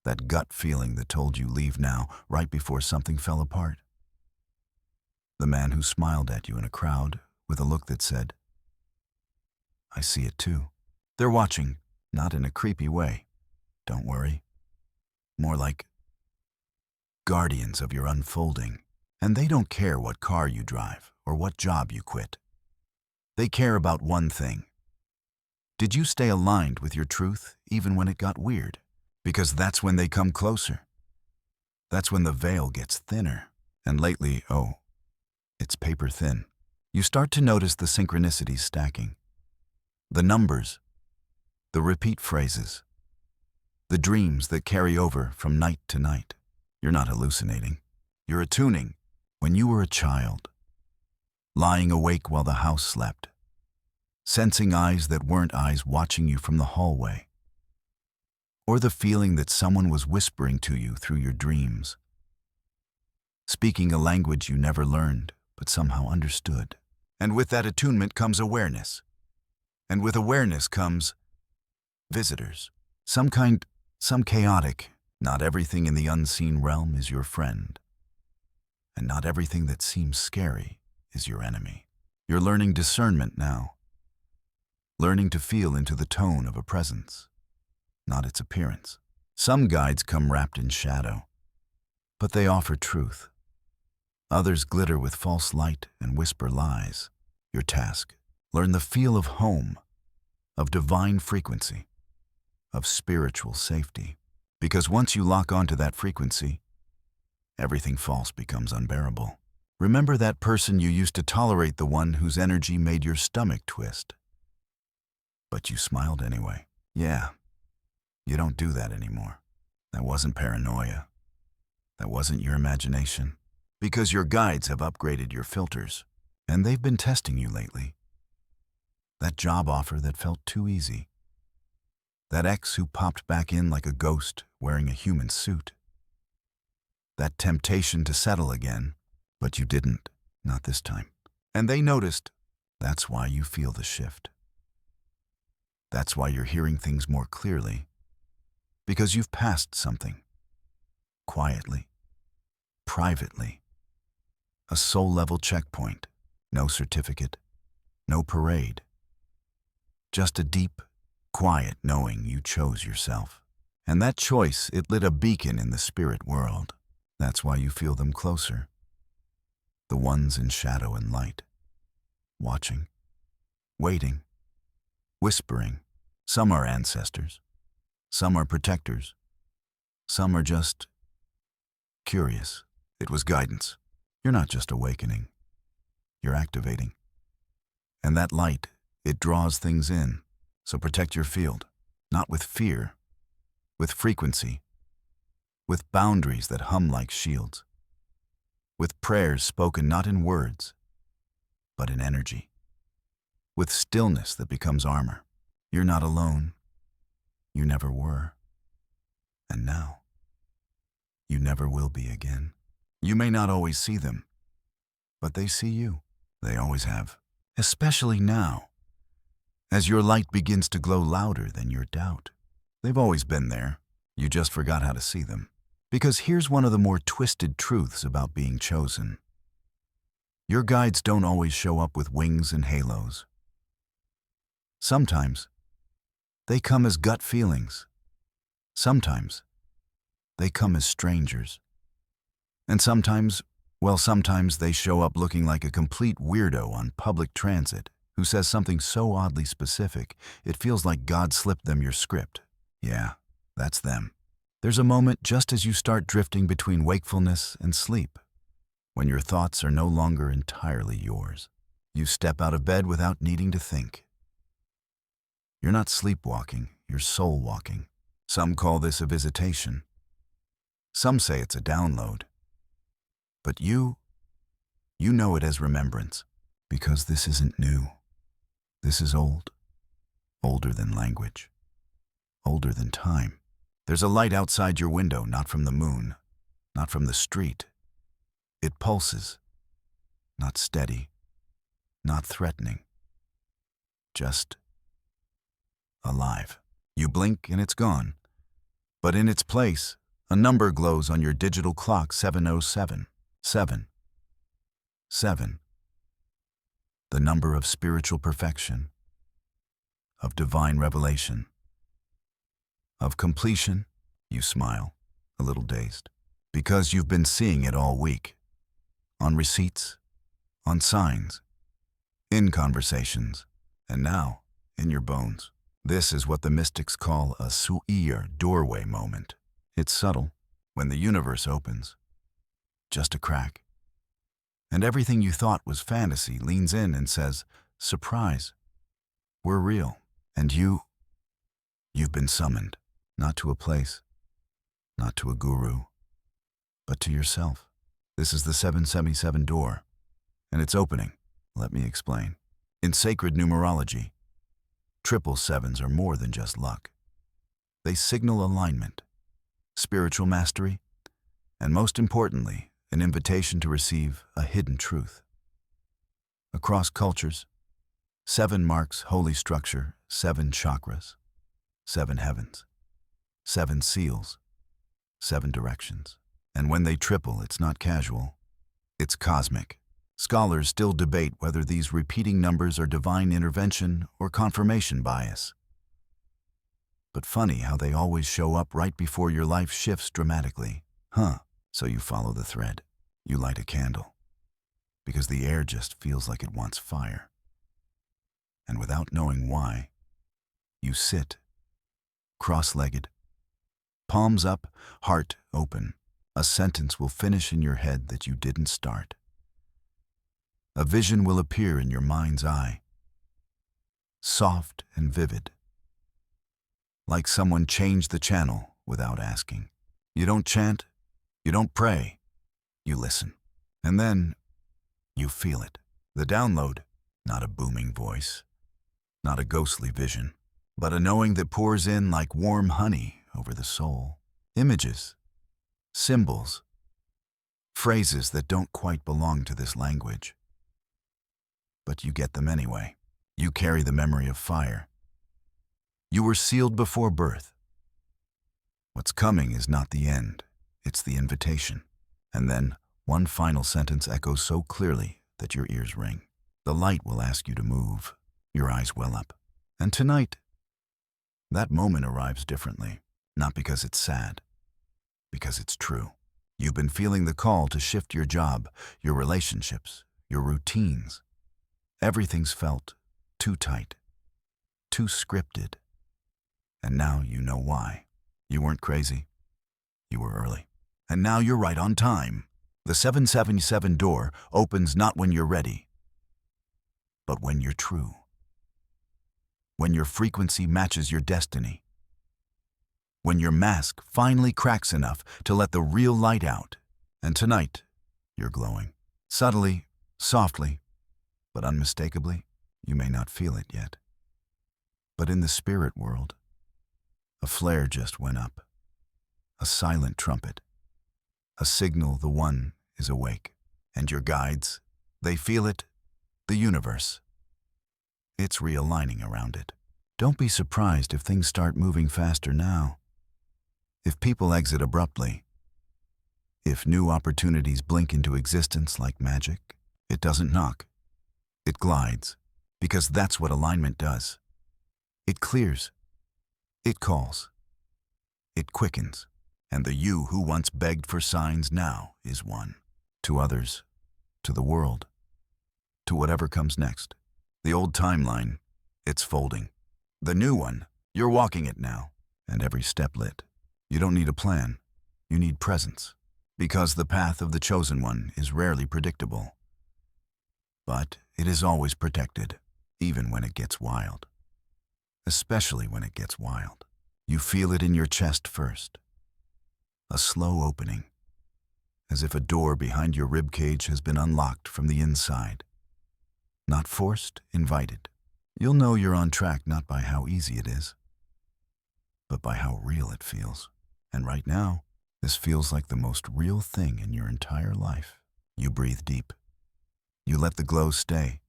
That gut feeling that told you leave now, right before something fell apart. The man who smiled at you in a crowd with a look that said, "I see it too." They're watching, not in a creepy way. Don't worry. More like guardians of your unfolding. And they don't care what car you drive or what job you quit. They care about one thing. Did you stay aligned with your truth even when it got weird? Because that's when they come closer. That's when the veil gets thinner. And lately, it's paper thin. You start to notice the synchronicities stacking. The numbers, the repeat phrases, the dreams that carry over from night to night. You're not hallucinating. You're attuning. When you were a child, lying awake while the house slept, sensing eyes that weren't eyes watching you from the hallway, or the feeling that someone was whispering to you through your dreams, speaking a language you never learned but somehow understood. And with that attunement comes awareness. And with awareness comes visitors. Some chaotic. Not everything in the unseen realm is your friend. And not everything that seems scary is your enemy. You're learning discernment now. learning to feel into the tone of a presence, not its appearance. Some guides come wrapped in shadow, but they offer truth. Others glitter with false light and whisper lies. Your task: learn the feel of home, of divine frequency, of spiritual safety. Because once you lock onto that frequency, everything false becomes unbearable. Remember that person you used to tolerate, the one whose energy made your stomach twist. But you smiled anyway. Yeah, you don't do that anymore. That wasn't paranoia. That wasn't your imagination. Because your guides have upgraded your filters, and they've been testing you lately. That job offer that felt too easy. That ex who popped back in like a ghost wearing a human suit. That temptation to settle again, but you didn't, not this time. And they noticed. That's why you feel the shift. That's why you're hearing things more clearly. Because you've passed something. Quietly. Privately. A soul-level checkpoint. No certificate. No parade. Just a deep, quiet knowing you chose yourself. And that choice, it lit a beacon in the spirit world. That's why you feel them closer. The ones in shadow and light. Watching. Waiting. Whispering. Some are ancestors. Some are protectors. Some are just curious. It was guidance. You're not just awakening. You're activating. And that light, it draws things in. So protect your field, not with fear, with frequency, with boundaries that hum like shields, with prayers spoken not in words, but in energy, with stillness that becomes armor. You're not alone. You never were. And now, you never will be again. You may not always see them, but they see you. They always have. Especially now, as your light begins to glow louder than your doubt. They've always been there. You just forgot how to see them. Because here's one of the more twisted truths about being chosen. Your guides don't always show up with wings and halos. Sometimes, they come as gut feelings. Sometimes, they come as strangers. And sometimes they show up looking like a complete weirdo on public transit who says something so oddly specific, it feels like God slipped them your script. Yeah, that's them. There's a moment just as you start drifting between wakefulness and sleep, when your thoughts are no longer entirely yours. You step out of bed without needing to think. You're not sleepwalking, you're soul walking. Some call this a visitation. Some say it's a download. But you know it as remembrance, because this isn't new. This is old, older than language, older than time. There's a light outside your window, not from the moon, not from the street. It pulses, not steady, not threatening, just alive. You blink and it's gone, but in its place, a number glows on your digital clock, 707. 7. 7. The number of spiritual perfection, of divine revelation, of completion. You smile, a little dazed, because you've been seeing it all week. On receipts, on signs, in conversations, and now in your bones. This is what the mystics call a su'ir, doorway moment. It's subtle, when the universe opens. Just a crack. And everything you thought was fantasy leans in and says, surprise, we're real. And you've been summoned, not to a place, not to a guru, but to yourself. This is the 777 door, and it's opening. Let me explain. In sacred numerology, 777s are more than just luck. They signal alignment, spiritual mastery, and most importantly, an invitation to receive a hidden truth. Across cultures, 7 marks holy structure, 7 chakras, 7 heavens, 7 seals, 7 directions. And when they triple, it's not casual, it's cosmic. Scholars still debate whether these repeating numbers are divine intervention or confirmation bias. But funny how they always show up right before your life shifts dramatically. So you follow the thread. You light a candle. Because the air just feels like it wants fire. And without knowing why, you sit, cross-legged, palms up, heart open. A sentence will finish in your head that you didn't start. A vision will appear in your mind's eye, soft and vivid, like someone changed the channel without asking. You don't chant, you don't pray, you listen. And then you feel it. The download, not a booming voice, not a ghostly vision, but a knowing that pours in like warm honey over the soul. Images, symbols, phrases that don't quite belong to this language. But you get them anyway. You carry the memory of fire. You were sealed before birth. What's coming is not the end, it's the invitation. And then one final sentence echoes so clearly that your ears ring. The light will ask you to move. Your eyes well up. And tonight, that moment arrives differently. Not because it's sad, because it's true. You've been feeling the call to shift your job, your relationships, your routines. Everything's felt too tight, too scripted. And now you know why. You weren't crazy. You were early. And now you're right on time. The 777 door opens not when you're ready, but when you're true. When your frequency matches your destiny. When your mask finally cracks enough to let the real light out. And tonight, you're glowing. Subtly, softly, but unmistakably. You may not feel it yet. But in the spirit world, a flare just went up. A silent trumpet. A signal the one is awake. And your guides, they feel it, the universe. It's realigning around it. Don't be surprised if things start moving faster now. If people exit abruptly. If new opportunities blink into existence like magic. It doesn't knock. It glides. Because that's what alignment does. It clears. It calls. It quickens. And the you who once begged for signs now is one. To others, to the world, to whatever comes next. The old timeline, it's folding. The new one, you're walking it now, and every step lit. You don't need a plan, you need presence, because the path of the chosen one is rarely predictable. But it is always protected, even when it gets wild. Especially when it gets wild. You feel it in your chest first. A slow opening, as if a door behind your ribcage has been unlocked from the inside. Not forced, invited. You'll know you're on track not by how easy it is, but by how real it feels. And right now, this feels like the most real thing in your entire life. You breathe deep. You let the glow stay.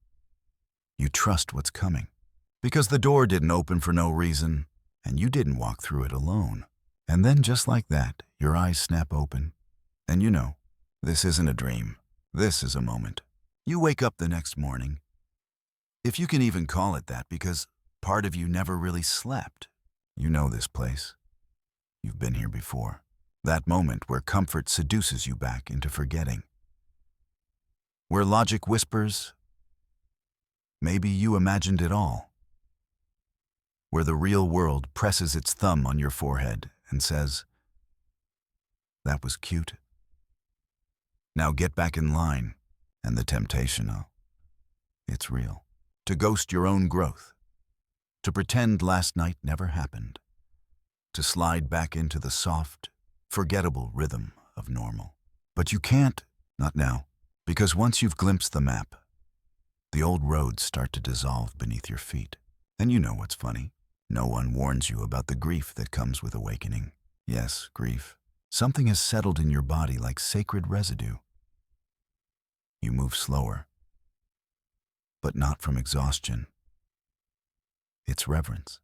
You trust what's coming. Because the door didn't open for no reason, and you didn't walk through it alone. And then just like that, your eyes snap open. And you know, this isn't a dream. This is a moment. You wake up the next morning. If you can even call it that, because part of you never really slept. You know this place. You've been here before. That moment where comfort seduces you back into forgetting. Where logic whispers, maybe you imagined it all. Where the real world presses its thumb on your forehead and says, that was cute. Now get back in line. And the temptation, it's real. To ghost your own growth. To pretend last night never happened. To slide back into the soft, forgettable rhythm of normal. But you can't, not now, because once you've glimpsed the map, the old roads start to dissolve beneath your feet. And you know what's funny? No one warns you about the grief that comes with awakening. Yes, grief. Something has settled in your body like sacred residue. You move slower, but not from exhaustion. It's reverence.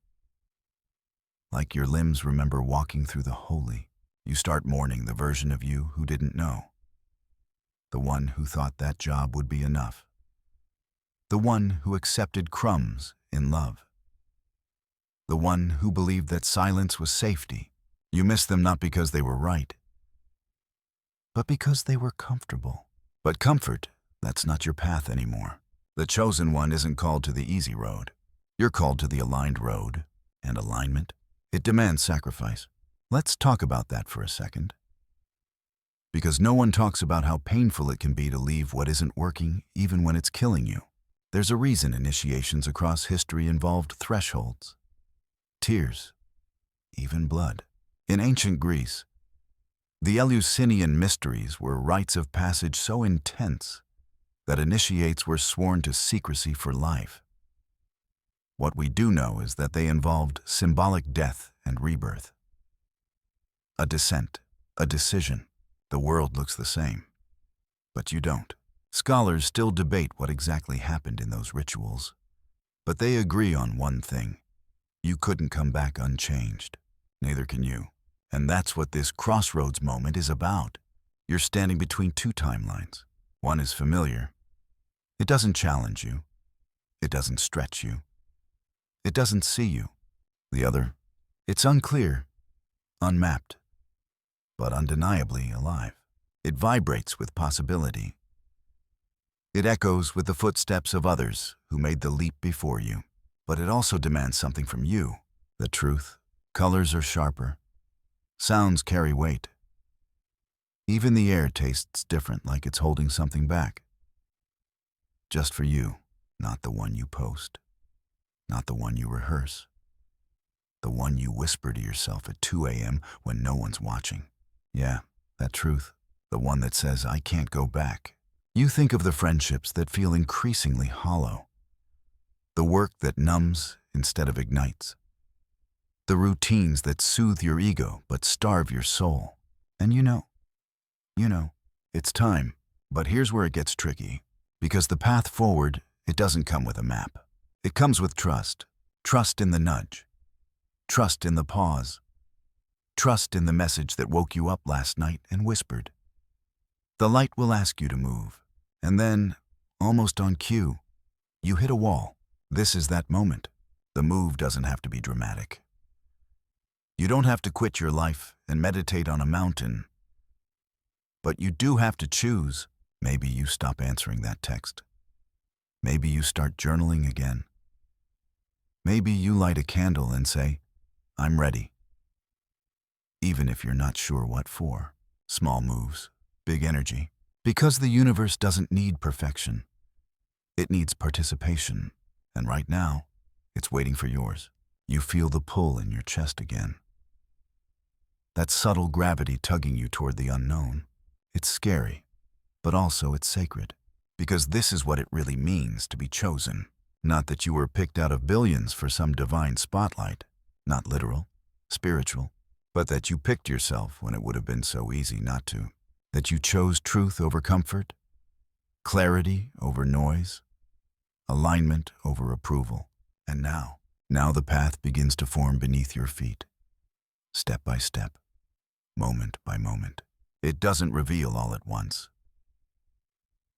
Like your limbs remember walking through the holy, you start mourning the version of you who didn't know. The one who thought that job would be enough. The one who accepted crumbs in love. The one who believed that silence was safety. You miss them not because they were right, but because they were comfortable. But comfort, that's not your path anymore. The chosen one isn't called to the easy road. You're called to the aligned road, and alignment, it demands sacrifice. Let's talk about that for a second. Because no one talks about how painful it can be to leave what isn't working, even when it's killing you. There's a reason initiations across history involved thresholds, tears, even blood. In ancient Greece, the Eleusinian mysteries were rites of passage so intense that initiates were sworn to secrecy for life. What we do know is that they involved symbolic death and rebirth. A descent, a decision. The world looks the same, but you don't. Scholars still debate what exactly happened in those rituals, but they agree on one thing. You couldn't come back unchanged. Neither can you. And that's what this crossroads moment is about. You're standing between two timelines. One is familiar. It doesn't challenge you. It doesn't stretch you. It doesn't see you. The other, it's unclear, unmapped, but undeniably alive. It vibrates with possibility. It echoes with the footsteps of others who made the leap before you. But it also demands something from you. The truth. Colors are sharper. Sounds carry weight. Even the air tastes different, like it's holding something back. Just for you, not the one you post. Not the one you rehearse. The one you whisper to yourself at 2 a.m. when no one's watching. Yeah, that truth. The one that says, I can't go back. You think of the friendships that feel increasingly hollow. The work that numbs instead of ignites. The routines that soothe your ego but starve your soul. And you know, it's time. But here's where it gets tricky. Because the path forward, it doesn't come with a map. It comes with trust. Trust in the nudge. Trust in the pause. Trust in the message that woke you up last night and whispered. The light will ask you to move. And then, almost on cue, you hit a wall. This is that moment. The move doesn't have to be dramatic. You don't have to quit your life and meditate on a mountain. But you do have to choose. Maybe you stop answering that text. Maybe you start journaling again. Maybe you light a candle and say, I'm ready. Even if you're not sure what for. Small moves, big energy. Because the universe doesn't need perfection. It needs participation. And right now, it's waiting for yours. You feel the pull in your chest again. That subtle gravity tugging you toward the unknown. It's scary, but also it's sacred. Because this is what it really means to be chosen. Not that you were picked out of billions for some divine spotlight. Not literal, spiritual. But that you picked yourself when it would have been so easy not to. That you chose truth over comfort, clarity over noise, alignment over approval. And now the path begins to form beneath your feet. Step by step, moment by moment. It doesn't reveal all at once.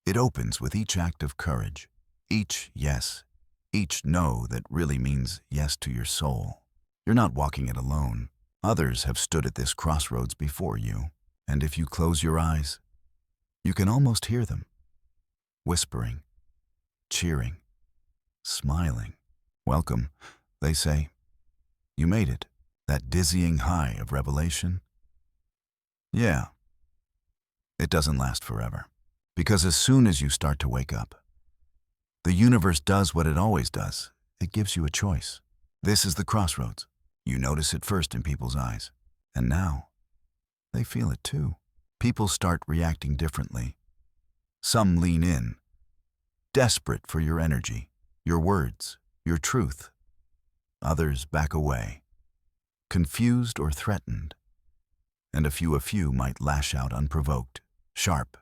It opens with each act of courage, each yes, each no that really means yes to your soul. You're not walking it alone. Others have stood at this crossroads before you, and if you close your eyes, you can almost hear them, whispering, cheering, smiling. Welcome, they say. You made it. That dizzying high of revelation? Yeah. It doesn't last forever. Because as soon as you start to wake up, the universe does what it always does. It gives you a choice. This is the crossroads. You notice it first in people's eyes. And now, they feel it too. People start reacting differently. Some lean in, desperate for your energy, your words, your truth. Others back away, confused or threatened. And a few might lash out unprovoked, sharp,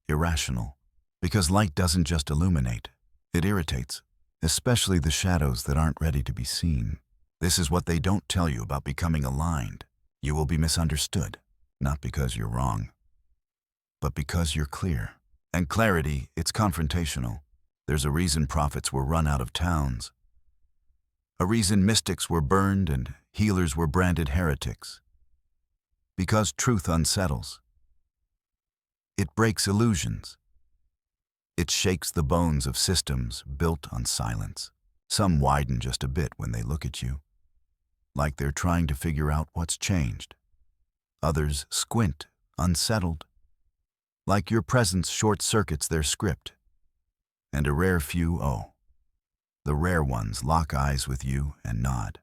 irrational. Because light doesn't just illuminate, it irritates, especially the shadows that aren't ready to be seen. This is what they don't tell you about becoming aligned. You will be misunderstood, not because you're wrong, but because you're clear. And clarity, it's confrontational. There's a reason prophets were run out of towns. A reason mystics were burned and healers were branded heretics. Because truth unsettles. It breaks illusions. It shakes the bones of systems built on silence. Some widen just a bit when they look at you, like they're trying to figure out what's changed. Others squint, unsettled, like your presence short-circuits their script. And a rare few, the rare ones lock eyes with you and nod,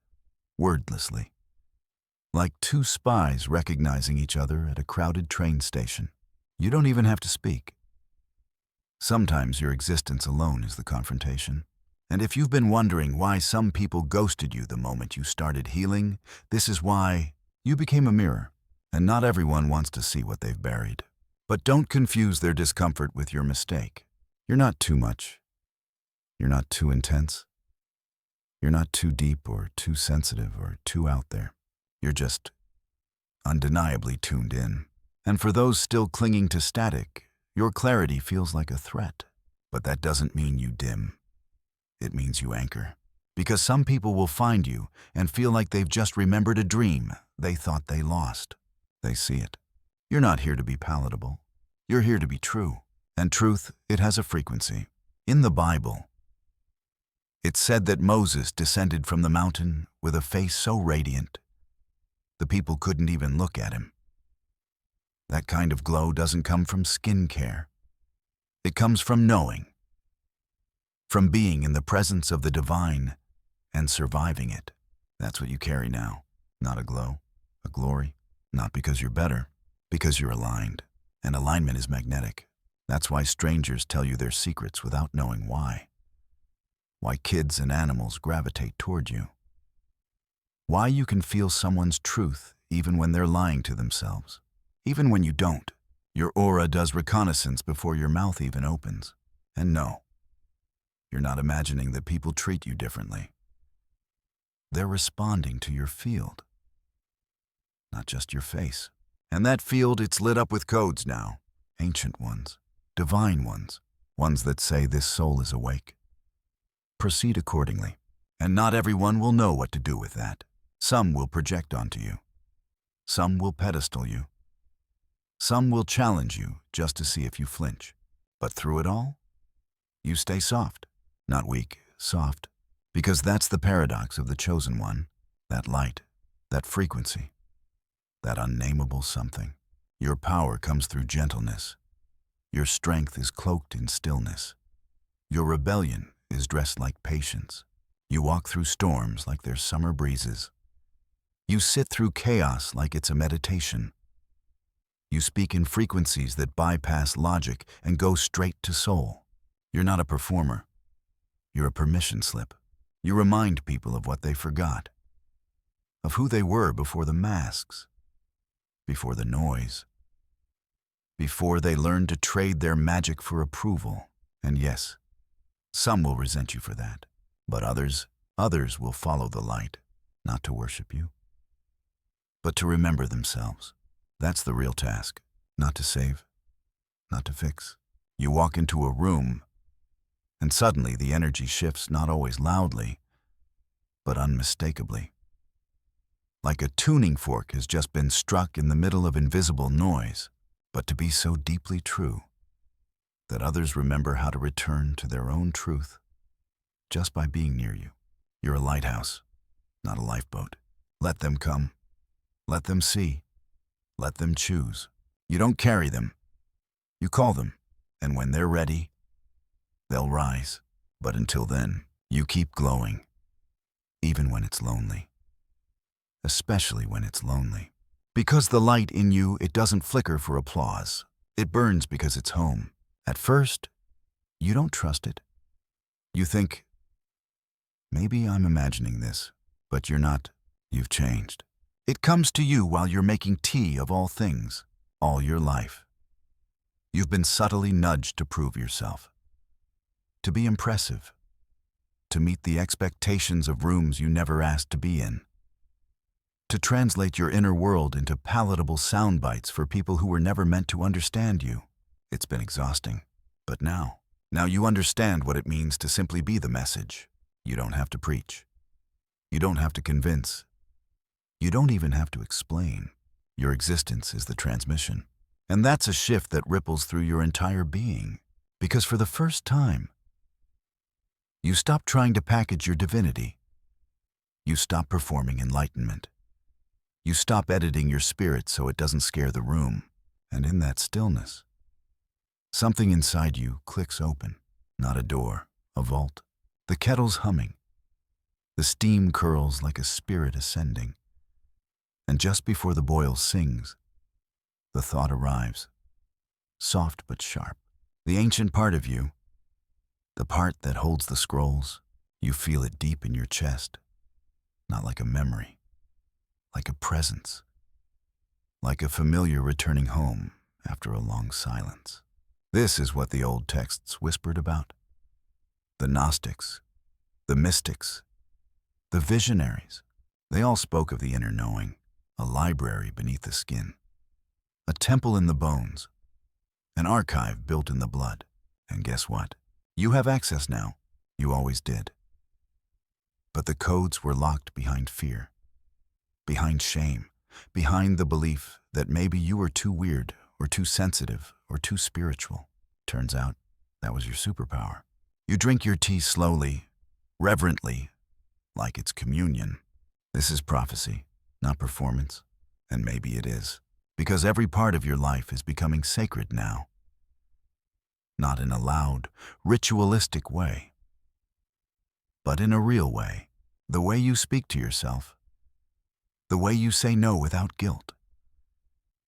wordlessly, like two spies recognizing each other at a crowded train station. You don't even have to speak. Sometimes your existence alone is the confrontation. And if you've been wondering why some people ghosted you the moment you started healing, this is why. You became a mirror, and not everyone wants to see what they've buried. But don't confuse their discomfort with your mistake. You're not too much. You're not too intense. You're not too deep or too sensitive or too out there. You're just undeniably tuned in. And for those still clinging to static, your clarity feels like a threat. But that doesn't mean you dim. It means you anchor. Because some people will find you and feel like they've just remembered a dream they thought they lost. They see it. You're not here to be palatable. You're here to be true. And truth, it has a frequency. In the Bible, it's said that Moses descended from the mountain with a face so radiant, the people couldn't even look at him. That kind of glow doesn't come from skin care. It comes from knowing. From being in the presence of the divine and surviving it. That's what you carry now. Not a glow, a glory. Not because you're better, because you're aligned. And alignment is magnetic. That's why strangers tell you their secrets without knowing why. Why kids and animals gravitate toward you. Why you can feel someone's truth even when they're lying to themselves. Even when you don't. Your aura does reconnaissance before your mouth even opens. And no. You're not imagining that people treat you differently. They're responding to your field, not just your face. And that field, it's lit up with codes now. Ancient ones, divine ones, ones that say this soul is awake. Proceed accordingly. And not everyone will know what to do with that. Some will project onto you. Some will pedestal you. Some will challenge you just to see if you flinch. But through it all, you stay soft. Not weak, soft, because that's the paradox of the chosen one, that light, that frequency, that unnameable something. Your power comes through gentleness. Your strength is cloaked in stillness. Your rebellion is dressed like patience. You walk through storms like they're summer breezes. You sit through chaos like it's a meditation. You speak in frequencies that bypass logic and go straight to soul. You're not a performer. You're a permission slip. You remind people of what they forgot, of who they were before the masks, before the noise, before they learned to trade their magic for approval. And yes, some will resent you for that, but others will follow the light, not to worship you, but to remember themselves. That's the real task, not to save, not to fix. You walk into a room, and suddenly the energy shifts, not always loudly, but unmistakably. Like a tuning fork has just been struck in the middle of invisible noise, but to be so deeply true that others remember how to return to their own truth just by being near you. You're a lighthouse, not a lifeboat. Let them come. Let them see. Let them choose. You don't carry them. You call them, and when they're ready, they'll rise. But until then, you keep glowing, even when it's lonely. Especially when it's lonely. Because the light in you, it doesn't flicker for applause. It burns because it's home. At first, you don't trust it. You think, maybe I'm imagining this, but you're not. You've changed. It comes to you while you're making tea of all things, all your life. You've been subtly nudged to prove yourself, to be impressive, to meet the expectations of rooms you never asked to be in, to translate your inner world into palatable sound bites for people who were never meant to understand you. It's been exhausting. But now you understand what it means to simply be the message. You don't have to preach. You don't have to convince. You don't even have to explain. Your existence is the transmission. And that's a shift that ripples through your entire being. Because for the first time, you stop trying to package your divinity. You stop performing enlightenment. You stop editing your spirit so it doesn't scare the room. And in that stillness, something inside you clicks open. Not a door, a vault. The kettle's humming. The steam curls like a spirit ascending. And just before the boil sings, the thought arrives, soft but sharp. The ancient part of you, the part that holds the scrolls, you feel it deep in your chest, not like a memory, like a presence, like a familiar returning home after a long silence. This is what the old texts whispered about. The Gnostics, the mystics, the visionaries, they all spoke of the inner knowing, a library beneath the skin, a temple in the bones, an archive built in the blood. And guess what? You have access now. You always did. But the codes were locked behind fear, behind shame, behind the belief that maybe you were too weird or too sensitive or too spiritual. Turns out that was your superpower. You drink your tea slowly, reverently, like it's communion. This is prophecy, not performance. And maybe it is, because every part of your life is becoming sacred now. Not in a loud, ritualistic way, but in a real way. The way you speak to yourself, the way you say no without guilt,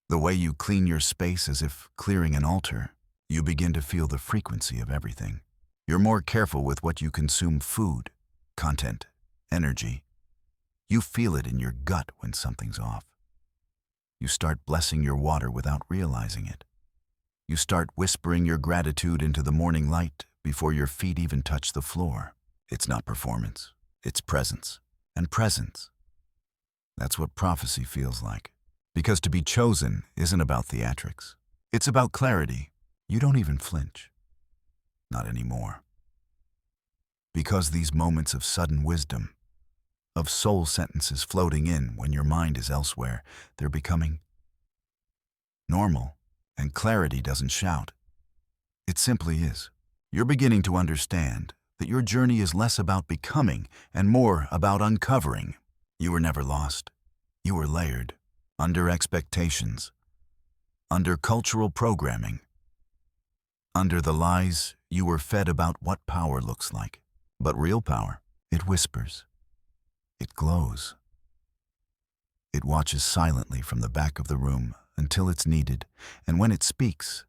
the way you clean your space as if clearing an altar. You begin to feel the frequency of everything. You're more careful with what you consume: food, content, energy. You feel it in your gut when something's off. You start blessing your water without realizing it. You start whispering your gratitude into the morning light before your feet even touch the floor. It's not performance, it's presence. And presence, that's what prophecy feels like. Because to be chosen isn't about theatrics. It's about clarity. You don't even flinch. Not anymore. Because these moments of sudden wisdom, of soul sentences floating in when your mind is elsewhere, they're becoming normal. And clarity doesn't shout. It simply is. You're beginning to understand that your journey is less about becoming and more about uncovering. You were never lost. You were layered, under expectations, under cultural programming, under the lies you were fed about what power looks like. But real power, it whispers. It glows. It watches silently from the back of the room until it's needed, and when it speaks,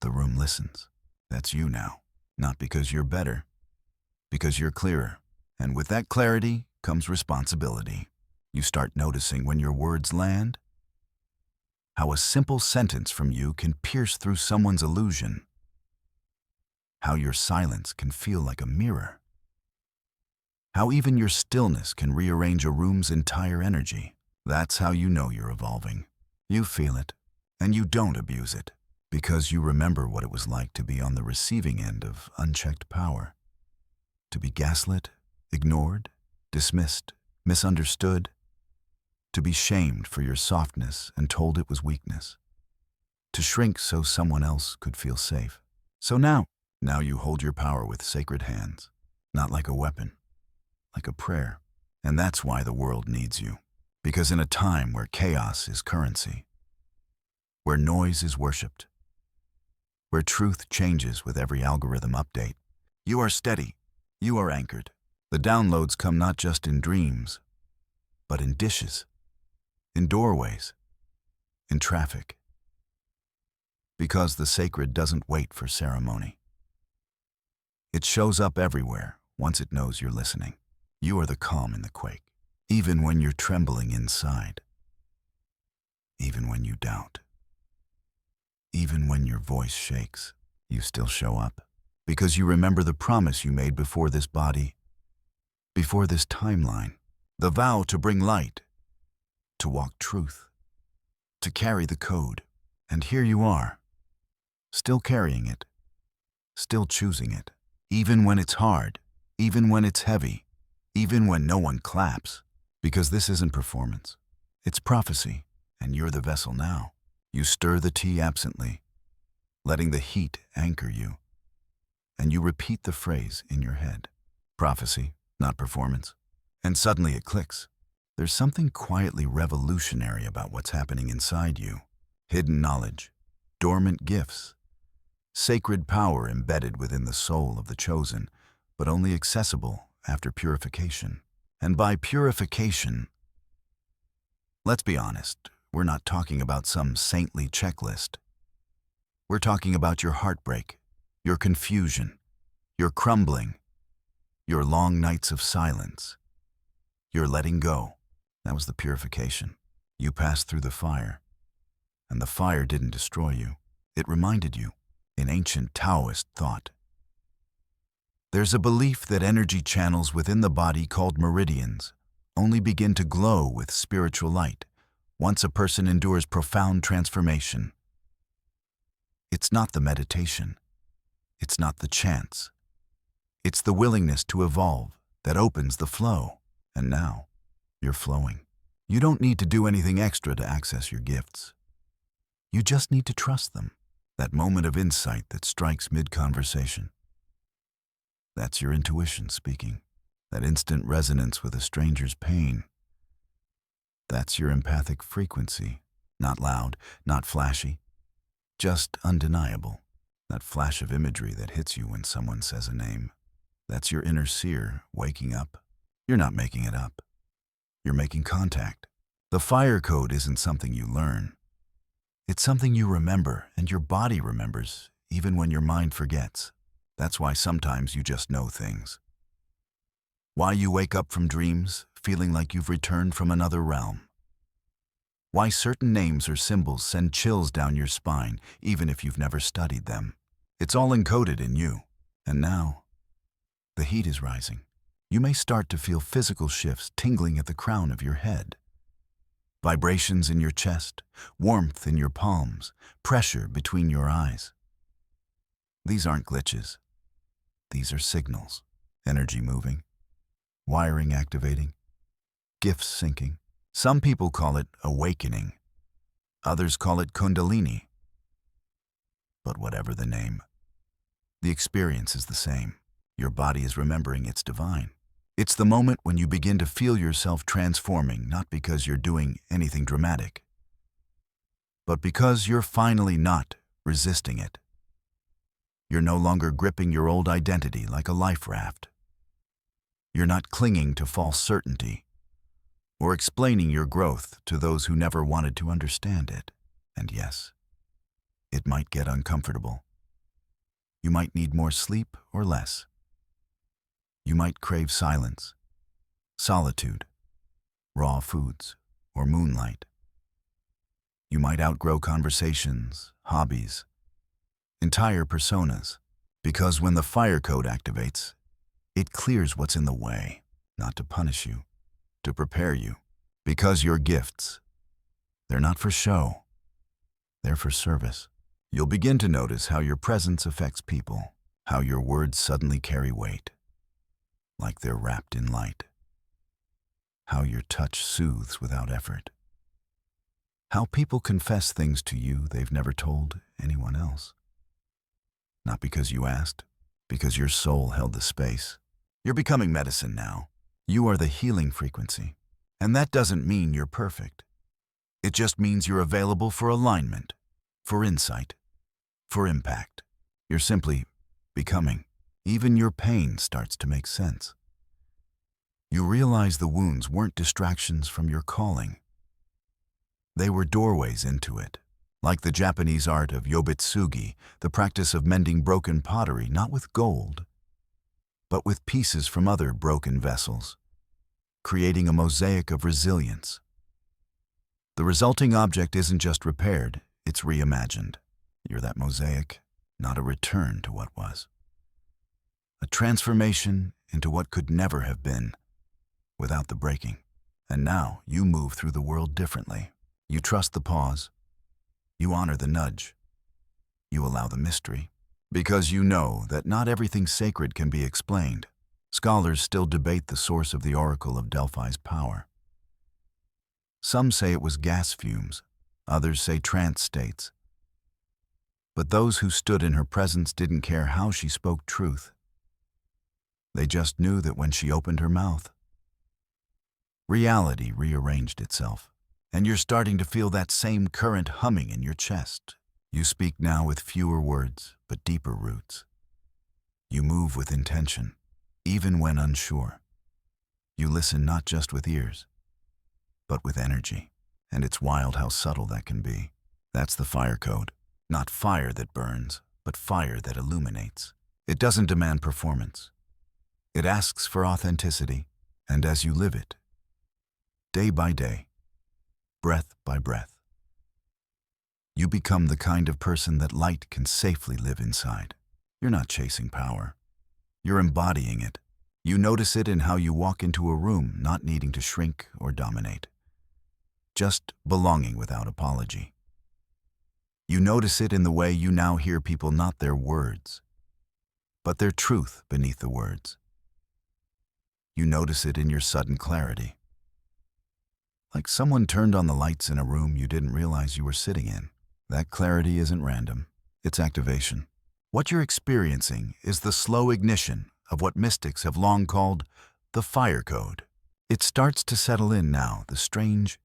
the room listens. That's you now. Not because you're better, because you're clearer. And with that clarity comes responsibility. You start noticing when your words land, how a simple sentence from you can pierce through someone's illusion, how your silence can feel like a mirror, how even your stillness can rearrange a room's entire energy. That's how you know you're evolving. You feel it, and you don't abuse it, because you remember what it was like to be on the receiving end of unchecked power, to be gaslit, ignored, dismissed, misunderstood, to be shamed for your softness and told it was weakness, to shrink so someone else could feel safe. So now you hold your power with sacred hands, not like a weapon, like a prayer. And that's why the world needs you. Because in a time where chaos is currency, where noise is worshipped, where truth changes with every algorithm update, you are steady, you are anchored. The downloads come not just in dreams, but in dishes, in doorways, in traffic. Because the sacred doesn't wait for ceremony. It shows up everywhere once it knows you're listening. You are the calm in the quake, even when you're trembling inside, even when you doubt, even when your voice shakes, you still show up. Because you remember the promise you made before this body, before this timeline, the vow to bring light, to walk truth, to carry the code. And here you are, still carrying it, still choosing it, even when it's hard, even when it's heavy, even when no one claps, because this isn't performance. It's prophecy, and you're the vessel now. You stir the tea absently, letting the heat anchor you, and you repeat the phrase in your head. Prophecy, not performance. And suddenly it clicks. There's something quietly revolutionary about what's happening inside you. Hidden knowledge, dormant gifts, sacred power embedded within the soul of the chosen, but only accessible after purification. And by purification, let's be honest, we're not talking about some saintly checklist. We're talking about your heartbreak, your confusion, your crumbling, your long nights of silence, your letting go. That was the purification. You passed through the fire, and the fire didn't destroy you. It reminded you, in ancient Taoist thought. There's a belief that energy channels within the body called meridians only begin to glow with spiritual light once a person endures profound transformation. It's not the meditation. It's not the chance. It's the willingness to evolve that opens the flow. And now, you're flowing. You don't need to do anything extra to access your gifts. You just need to trust them. That moment of insight that strikes mid-conversation. That's your intuition speaking. That instant resonance with a stranger's pain. That's your empathic frequency. Not loud, not flashy, just undeniable. That flash of imagery that hits you when someone says a name. That's your inner seer waking up. You're not making it up. You're making contact. The fire code isn't something you learn. It's something you remember, and your body remembers, even when your mind forgets. That's why sometimes you just know things. Why you wake up from dreams feeling like you've returned from another realm. Why certain names or symbols send chills down your spine, even if you've never studied them. It's all encoded in you. And now, the heat is rising. You may start to feel physical shifts tingling at the crown of your head. Vibrations in your chest, warmth in your palms, pressure between your eyes. These aren't glitches. These are signals. Energy moving, wiring activating, gifts syncing. Some people call it awakening. Others call it kundalini. But whatever the name, the experience is the same. Your body is remembering it's divine. It's the moment when you begin to feel yourself transforming, not because you're doing anything dramatic, but because you're finally not resisting it. You're no longer gripping your old identity like a life raft. You're not clinging to false certainty or explaining your growth to those who never wanted to understand it. And yes, it might get uncomfortable. You might need more sleep or less. You might crave silence, solitude, raw foods, or moonlight. You might outgrow conversations, hobbies, entire personas, because when the fire code activates, it clears what's in the way, not to punish you, to prepare you, because your gifts, they're not for show, they're for service. You'll begin to notice how your presence affects people, how your words suddenly carry weight, like they're wrapped in light, how your touch soothes without effort, how people confess things to you they've never told anyone else. Not because you asked, because your soul held the space. You're becoming medicine now. You are the healing frequency. And that doesn't mean you're perfect. It just means you're available for alignment, for insight, for impact. You're simply becoming. Even your pain starts to make sense. You realize the wounds weren't distractions from your calling. They were doorways into it. Like the Japanese art of yobitsugi, the practice of mending broken pottery, not with gold, but with pieces from other broken vessels, creating a mosaic of resilience. The resulting object isn't just repaired, it's reimagined. You're that mosaic, not a return to what was. A transformation into what could never have been without the breaking. And now you move through the world differently. You trust the pause. You honor the nudge. You allow the mystery. Because you know that not everything sacred can be explained. Scholars still debate the source of the oracle of Delphi's power. Some say it was gas fumes, others say trance states. But those who stood in her presence didn't care how she spoke truth. They just knew that when she opened her mouth, reality rearranged itself. And you're starting to feel that same current humming in your chest. You speak now with fewer words, but deeper roots. You move with intention, even when unsure. You listen not just with ears, but with energy. And it's wild how subtle that can be. That's the fire code. Not fire that burns, but fire that illuminates. It doesn't demand performance. It asks for authenticity, and as you live it, day by day, breath by breath, you become the kind of person that light can safely live inside. You're not chasing power. You're embodying it. You notice it in how you walk into a room, not needing to shrink or dominate, just belonging without apology. You notice it in the way you now hear people, not their words, but their truth beneath the words. You notice it in your sudden clarity. Like someone turned on the lights in a room you didn't realize you were sitting in. That clarity isn't random, it's activation. What you're experiencing is the slow ignition of what mystics have long called the fire code. It starts to settle in now, the strange,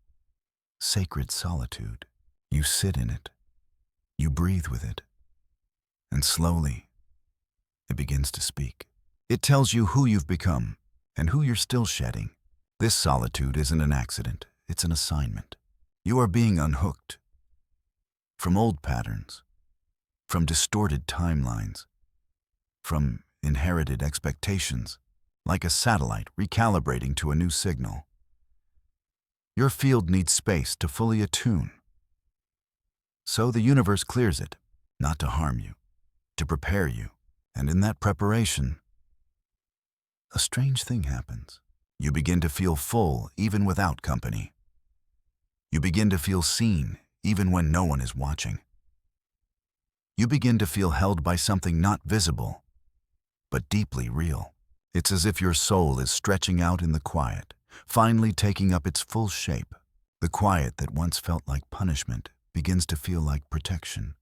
sacred solitude. You sit in it, you breathe with it, and slowly, it begins to speak. It tells you who you've become and who you're still shedding. This solitude isn't an accident. It's an assignment. You are being unhooked from old patterns, from distorted timelines, from inherited expectations, like a satellite recalibrating to a new signal. Your field needs space to fully attune. So the universe clears it, not to harm you, to prepare you. And in that preparation, a strange thing happens. You begin to feel full even without company. You begin to feel seen even when no one is watching. You begin to feel held by something not visible, but deeply real. It's as if your soul is stretching out in the quiet, finally taking up its full shape. The quiet that once felt like punishment begins to feel like protection.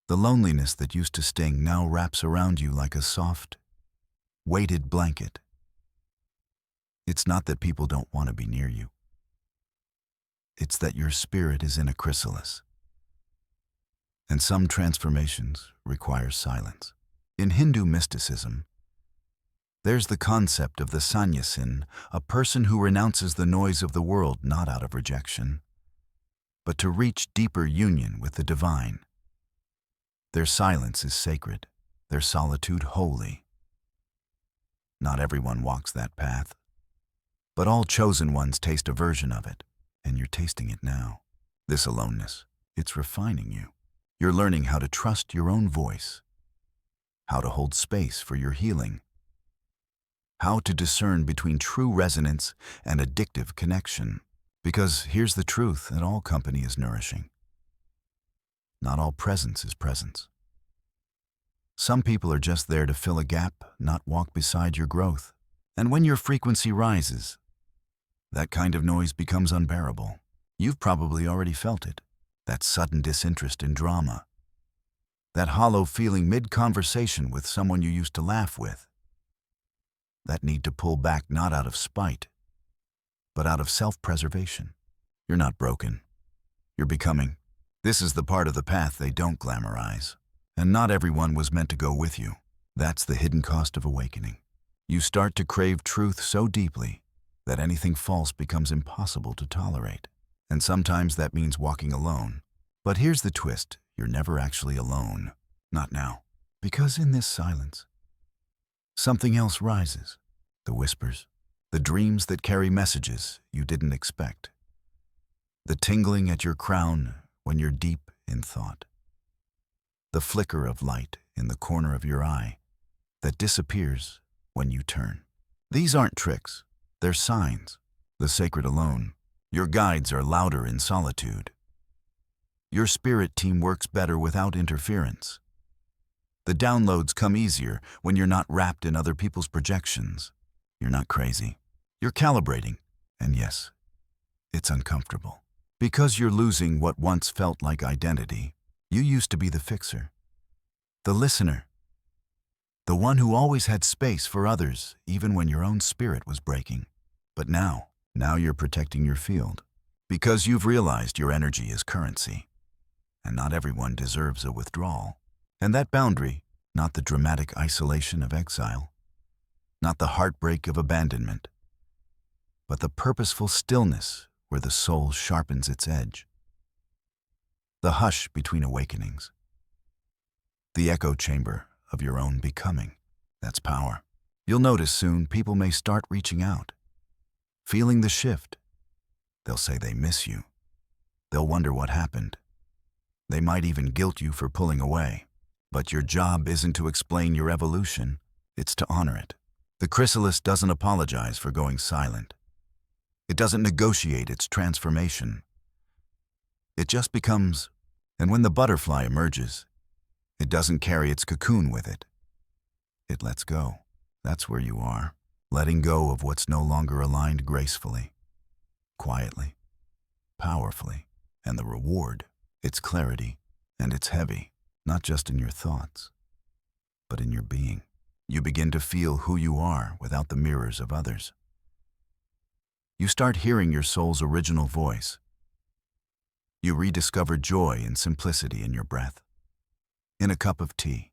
The loneliness that used to sting now wraps around you like a soft, weighted blanket. It's not that people don't want to be near you. It's that your spirit is in a chrysalis. And some transformations require silence. In Hindu mysticism, there's the concept of the sannyasin, a person who renounces the noise of the world not out of rejection, but to reach deeper union with the divine. Their silence is sacred, their solitude holy. Not everyone walks that path, but all chosen ones taste a version of it, and you're tasting it now. This aloneness, it's refining you. You're learning how to trust your own voice, how to hold space for your healing, how to discern between true resonance and addictive connection. Because here's the truth that all company is nourishing. Not all presence is presence. Some people are just there to fill a gap, not walk beside your growth. And when your frequency rises, that kind of noise becomes unbearable. You've probably already felt it. That sudden disinterest in drama. That hollow feeling mid-conversation with someone you used to laugh with. That need to pull back not out of spite, but out of self-preservation. You're not broken. You're becoming. This is the part of the path they don't glamorize. And not everyone was meant to go with you. That's the hidden cost of awakening. You start to crave truth so deeply that anything false becomes impossible to tolerate. And sometimes that means walking alone. But here's the twist. You're never actually alone. Not now. Because in this silence, something else rises. The whispers. The dreams that carry messages you didn't expect. The tingling at your crown when you're deep in thought. The flicker of light in the corner of your eye that disappears when you turn. These aren't tricks. They're signs. The sacred alone. Your guides are louder in solitude. Your spirit team works better without interference. The downloads come easier when you're not wrapped in other people's projections. You're not crazy. You're calibrating. And yes, it's uncomfortable. Because you're losing what once felt like identity. You used to be the fixer, the listener, the one who always had space for others, even when your own spirit was breaking. But now you're protecting your field. Because you've realized your energy is currency. And not everyone deserves a withdrawal. And that boundary, not the dramatic isolation of exile, not the heartbreak of abandonment, but the purposeful stillness where the soul sharpens its edge. The hush between awakenings. The echo chamber of your own becoming. That's power. You'll notice soon people may start reaching out, feeling the shift. They'll say they miss you. They'll wonder what happened. They might even guilt you for pulling away. But your job isn't to explain your evolution, it's to honor it. The chrysalis doesn't apologize for going silent. It doesn't negotiate its transformation. It just becomes, and when the butterfly emerges, it doesn't carry its cocoon with it. It lets go. That's where you are, letting go of what's no longer aligned gracefully, quietly, powerfully. And the reward, it's clarity, and it's heavy, not just in your thoughts, but in your being. You begin to feel who you are without the mirrors of others. You start hearing your soul's original voice. You rediscover joy and simplicity in your breath, in a cup of tea,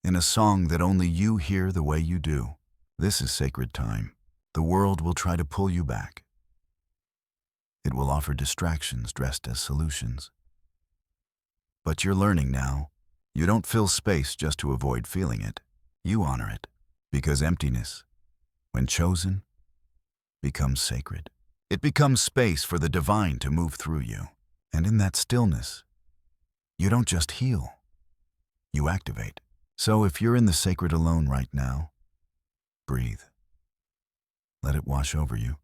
in a song that only you hear the way you do. This is sacred time. The world will try to pull you back. It will offer distractions dressed as solutions. But you're learning now. You don't fill space just to avoid feeling it. You honor it, because emptiness, when chosen, becomes sacred. It becomes space for the divine to move through you. And in that stillness, you don't just heal, you activate. So if you're in the sacred alone right now, breathe. Let it wash over you.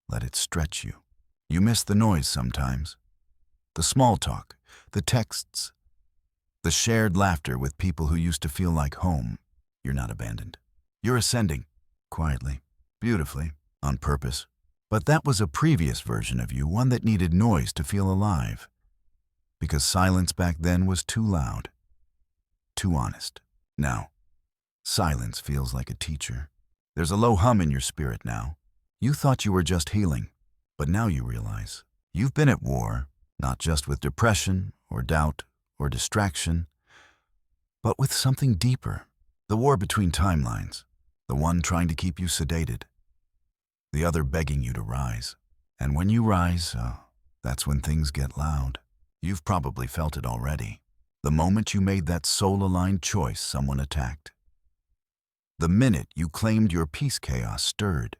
Let it stretch you. You miss the noise sometimes. The small talk, the texts, the shared laughter with people who used to feel like home. You're not abandoned. You're ascending, quietly, beautifully, on purpose. But that was a previous version of you, one that needed noise to feel alive. Because silence back then was too loud, too honest. Now, silence feels like a teacher. There's a low hum in your spirit now. You thought you were just healing, but now you realize you've been at war, not just with depression or doubt or distraction, but with something deeper. The war between timelines, the one trying to keep you sedated, the other begging you to rise. And when you rise, that's when things get loud. You've probably felt it already. The moment you made that soul-aligned choice, someone attacked. The minute you claimed your peace, chaos stirred.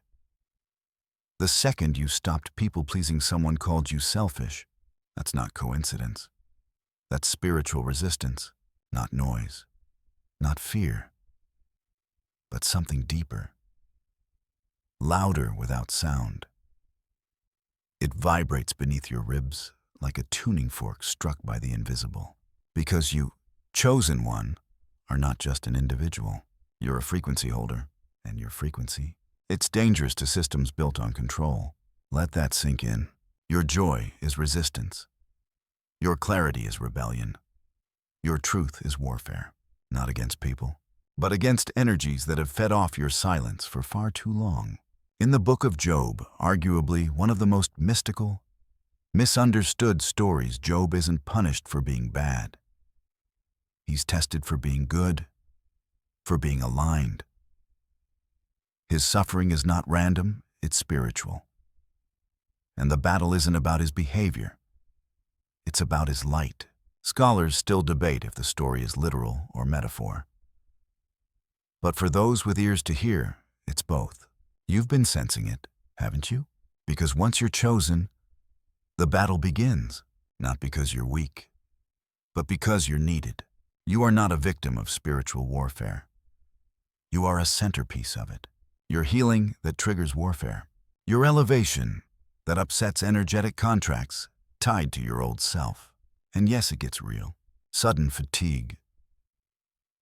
The second you stopped people-pleasing, someone called you selfish. That's not coincidence. That's spiritual resistance, not noise, not fear, but something deeper, louder without sound. It vibrates beneath your ribs like a tuning fork struck by the invisible. Because you, chosen one, are not just an individual. You're a frequency holder, and your frequency, it's dangerous to systems built on control. Let that sink in. Your joy is resistance. Your clarity is rebellion. Your truth is warfare, not against people, but against energies that have fed off your silence for far too long. In the book of Job, arguably one of the most mystical, misunderstood stories, Job isn't punished for being bad. He's tested for being good, for being aligned. His suffering is not random, it's spiritual. And the battle isn't about his behavior. It's about his light. Scholars still debate if the story is literal or metaphor. But for those with ears to hear, it's both. You've been sensing it, haven't you? Because once you're chosen, the battle begins, not because you're weak, but because you're needed. You are not a victim of spiritual warfare. You are a centerpiece of it. Your healing that triggers warfare. Your elevation that upsets energetic contracts tied to your old self. And yes, it gets real. Sudden fatigue,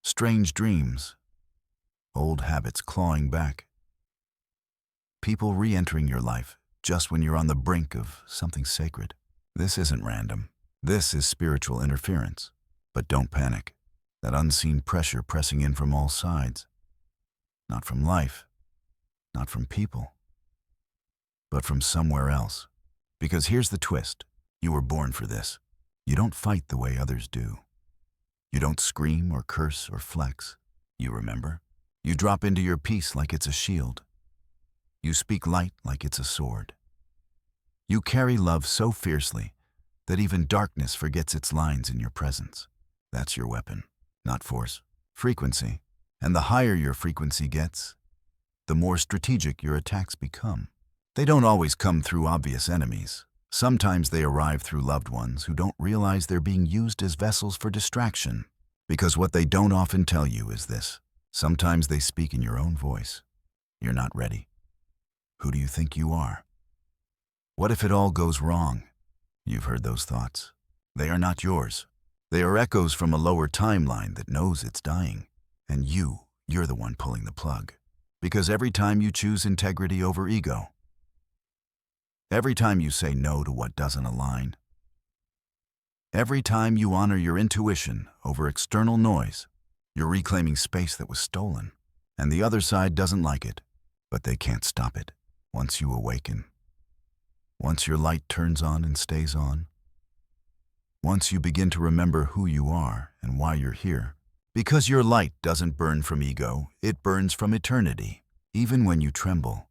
Strange dreams, old habits clawing back, people re-entering your life just when you're on the brink of something sacred. This isn't random. This is spiritual interference. But don't panic. That unseen pressure pressing in from all sides. Not from life, not from people, but from somewhere else. Because here's the twist. You were born for this. You don't fight the way others do. You don't scream or curse or flex. You remember? You drop into your peace like it's a shield. You speak light like it's a sword. You carry love so fiercely that even darkness forgets its lines in your presence. That's your weapon, not force, frequency. And the higher your frequency gets, the more strategic your attacks become. They don't always come through obvious enemies. Sometimes they arrive through loved ones who don't realize they're being used as vessels for distraction. Because what they don't often tell you is this. Sometimes they speak in your own voice. You're not ready. Who do you think you are? What if it all goes wrong? You've heard those thoughts. They are not yours. They are echoes from a lower timeline that knows it's dying. And you're the one pulling the plug. Because every time you choose integrity over ego, every time you say no to what doesn't align, every time you honor your intuition over external noise, you're reclaiming space that was stolen. And the other side doesn't like it, but they can't stop it. Once you awaken, once your light turns on and stays on, once you begin to remember who you are and why you're here, because your light doesn't burn from ego, it burns from eternity. Even when you tremble,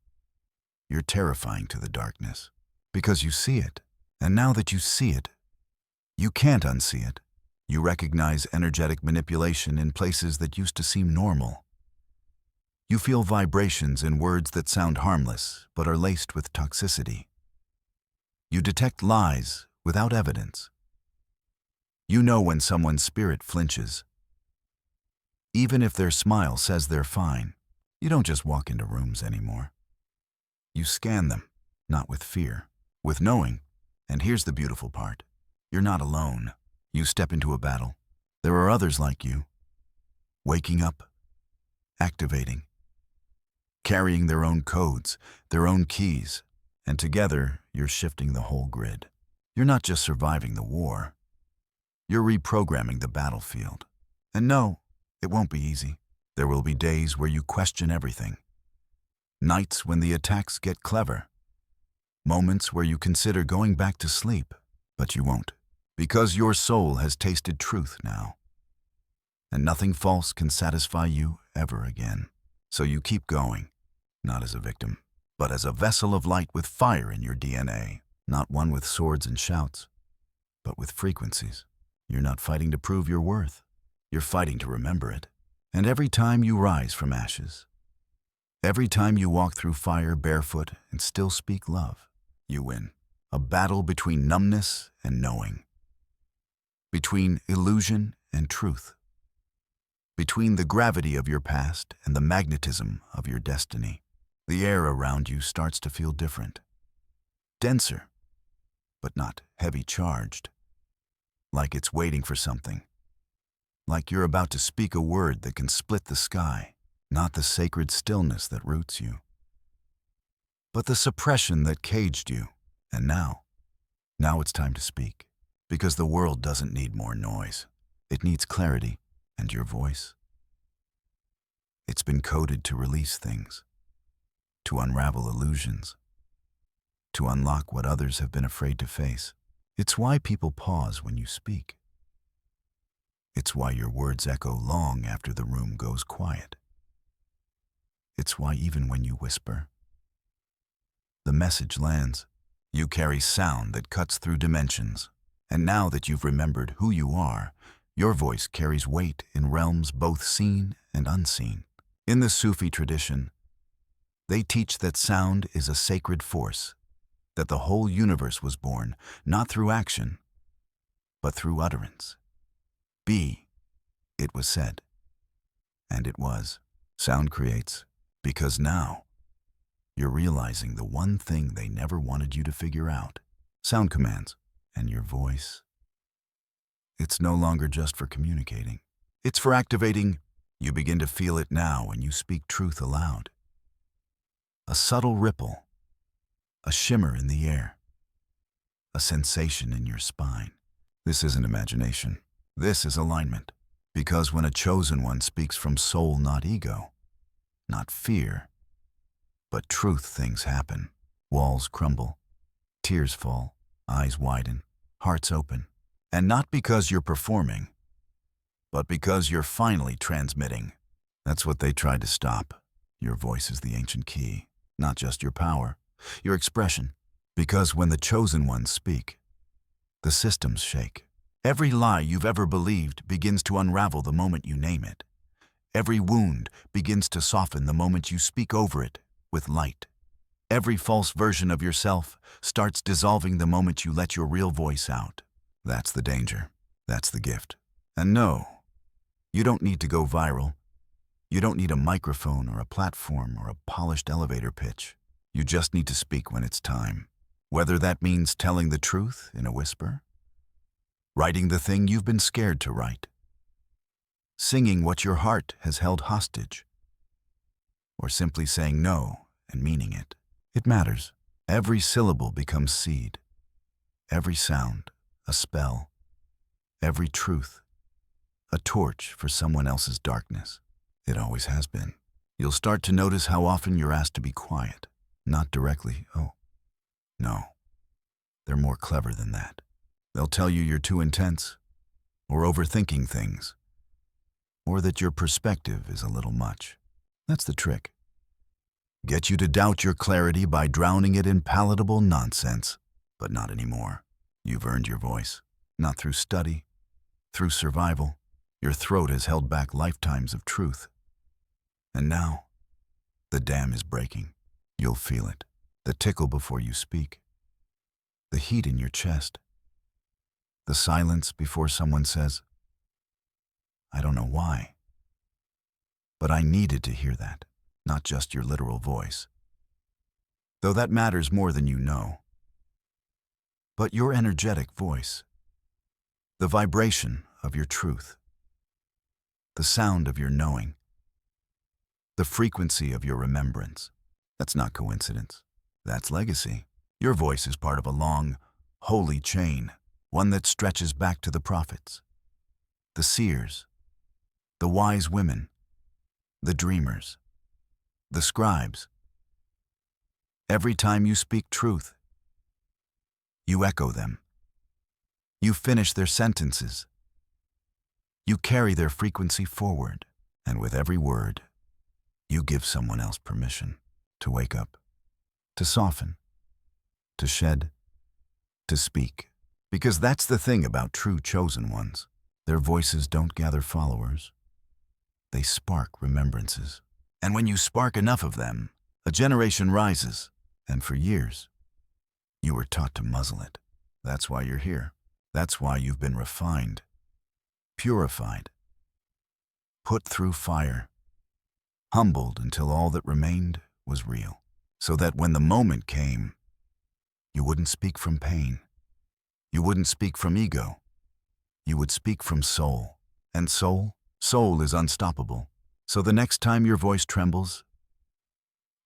you're terrifying to the darkness, because you see it. And now that you see it, you can't unsee it. You recognize energetic manipulation in places that used to seem normal. You feel vibrations in words that sound harmless, but are laced with toxicity. You detect lies without evidence. You know when someone's spirit flinches. Even if their smile says they're fine, you don't just walk into rooms anymore. You scan them, not with fear, with knowing. And here's the beautiful part. You're not alone. You step into a battle. There are others like you, waking up, activating, carrying their own codes, their own keys, and together you're shifting the whole grid. You're not just surviving the war. You're reprogramming the battlefield. And no, it won't be easy. There will be days where you question everything. Nights when the attacks get clever. Moments where you consider going back to sleep, but you won't. Because your soul has tasted truth now. And nothing false can satisfy you ever again. So you keep going, not as a victim, but as a vessel of light with fire in your DNA. Not one with swords and shouts, but with frequencies. You're not fighting to prove your worth. You're fighting to remember it. And every time you rise from ashes, every time you walk through fire barefoot and still speak love, you win. A battle between numbness and knowing. Between illusion and truth. Between the gravity of your past and the magnetism of your destiny. The air around you starts to feel different. Denser, but not heavy charged. Like it's waiting for something. Like you're about to speak a word that can split the sky. Not the sacred stillness that roots you, but the suppression that caged you. And now it's time to speak. Because the world doesn't need more noise. It needs clarity and your voice. It's been coded to release things, to unravel illusions, to unlock what others have been afraid to face. It's why people pause when you speak. It's why your words echo long after the room goes quiet. It's why even when you whisper, the message lands. You carry sound that cuts through dimensions. And now that you've remembered who you are, your voice carries weight in realms both seen and unseen. In the Sufi tradition, they teach that sound is a sacred force, that the whole universe was born, not through action, but through utterance. Be, it was said. And it was. Sound creates, because now you're realizing the one thing they never wanted you to figure out. Sound commands. And your voice, it's no longer just for communicating. It's for activating. You begin to feel it now when you speak truth aloud. A subtle ripple, a shimmer in the air, a sensation in your spine. This isn't imagination. This is alignment. Because when a chosen one speaks from soul, not ego, not fear, but truth, things happen. Walls crumble, tears fall, eyes widen, hearts open. And not because you're performing, but because you're finally transmitting. That's what they tried to stop. Your voice is the ancient key, not just your power, your expression. Because when the chosen ones speak, the systems shake. Every lie you've ever believed begins to unravel the moment you name it. Every wound begins to soften the moment you speak over it with light. Every false version of yourself starts dissolving the moment you let your real voice out. That's the danger. That's the gift. And no, you don't need to go viral. You don't need a microphone or a platform or a polished elevator pitch. You just need to speak when it's time. Whether that means telling the truth in a whisper, writing the thing you've been scared to write, singing what your heart has held hostage, or simply saying no and meaning it. It matters. Every syllable becomes seed. Every sound, a spell. Every truth, a torch for someone else's darkness. It always has been. You'll start to notice how often you're asked to be quiet. Not directly, oh, no. They're more clever than that. They'll tell you you're too intense, or overthinking things, or that your perspective is a little much. That's the trick. Get you to doubt your clarity by drowning it in palatable nonsense. But not anymore. You've earned your voice, not through study, through survival. Your throat has held back lifetimes of truth. And now, the dam is breaking. You'll feel it. The tickle before you speak. The heat in your chest. The silence before someone says, I don't know why, but I needed to hear that, not just your literal voice. Though that matters more than you know. But your energetic voice, the vibration of your truth, the sound of your knowing, the frequency of your remembrance. That's not coincidence. That's legacy. Your voice is part of a long, holy chain, one that stretches back to the prophets, the seers, the wise women, the dreamers, the scribes. Every time you speak truth, you echo them. You finish their sentences. You carry their frequency forward, and with every word, you give someone else permission to wake up, to soften, to shed, to speak. Because that's the thing about true chosen ones. Their voices don't gather followers. They spark remembrances. And when you spark enough of them, a generation rises, and for years, you were taught to muzzle it. That's why you're here. That's why you've been refined, purified, put through fire, humbled until all that remained was real. So that when the moment came, you wouldn't speak from pain. You wouldn't speak from ego. You would speak from soul. And soul is unstoppable. So the next time your voice trembles,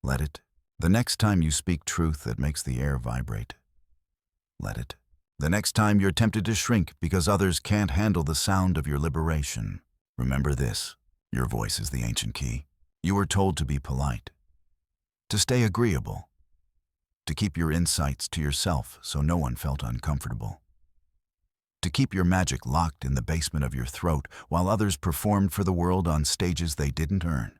let it. The next time you speak truth that makes the air vibrate, let it. The next time you're tempted to shrink because others can't handle the sound of your liberation, remember this: your voice is the ancient key. You were told to be polite, to stay agreeable, to keep your insights to yourself so no one felt uncomfortable, to keep your magic locked in the basement of your throat while others performed for the world on stages they didn't earn.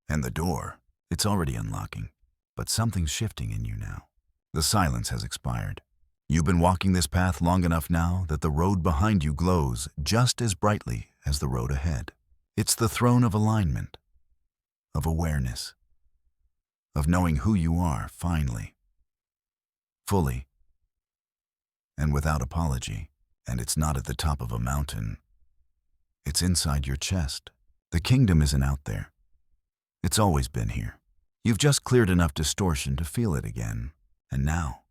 And the door, it's already unlocking, but something's shifting in you now. The silence has expired. You've been walking this path long enough now that the road behind you glows just as brightly as the road ahead. It's the throne of alignment, of awareness, of knowing who you are finally, fully, and without apology. And it's not at the top of a mountain. It's inside your chest. The kingdom isn't out there. It's always been here. You've just cleared enough distortion to feel it again. And now,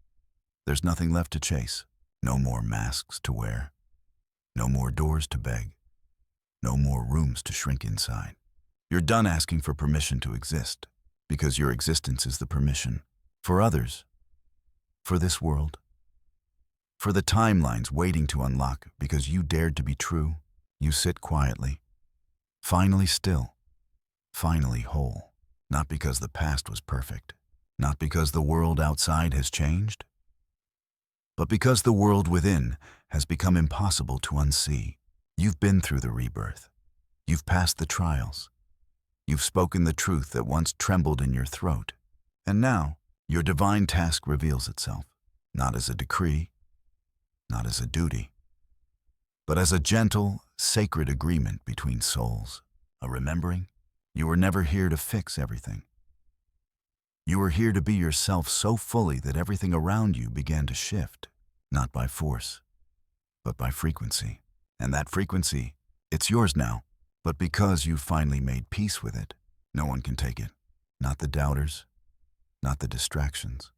there's nothing left to chase. No more masks to wear. No more doors to beg. No more rooms to shrink inside. You're done asking for permission to exist, because your existence is the permission for others, for this world, for the timelines waiting to unlock because you dared to be true. You sit quietly, finally still, finally whole. Not because the past was perfect, not because the world outside has changed, but because the world within has become impossible to unsee. You've been through the rebirth. You've passed the trials. You've spoken the truth that once trembled in your throat. And now, your divine task reveals itself, not as a decree, not as a duty, but as a gentle, sacred agreement between souls, a remembering. You were never here to fix everything. You were here to be yourself so fully that everything around you began to shift, not by force, but by frequency. And that frequency, it's yours now. But because you've finally made peace with it, no one can take it. Not the doubters, not the distractions,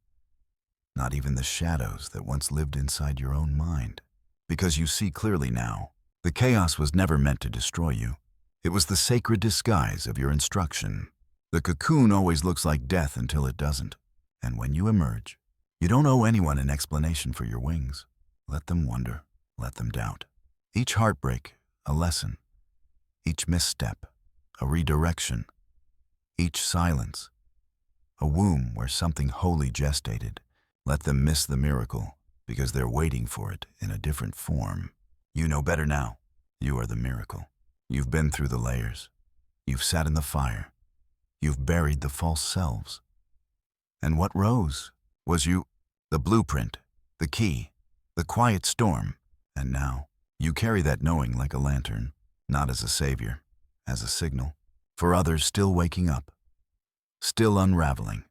not even the shadows that once lived inside your own mind. Because you see clearly now, the chaos was never meant to destroy you. It was the sacred disguise of your instruction. The cocoon always looks like death until it doesn't. And when you emerge, you don't owe anyone an explanation for your wings. Let them wonder, let them doubt. Each heartbreak, a lesson. Each misstep, a redirection. Each silence, a womb where something holy gestated. Let them miss the miracle because they're waiting for it in a different form. You know better now. You are the miracle. You've been through the layers. You've sat in the fire. You've buried the false selves. And what rose was you, the blueprint, the key, the quiet storm. And now, you carry that knowing like a lantern, not as a savior, as a signal, for others still waking up, still unraveling,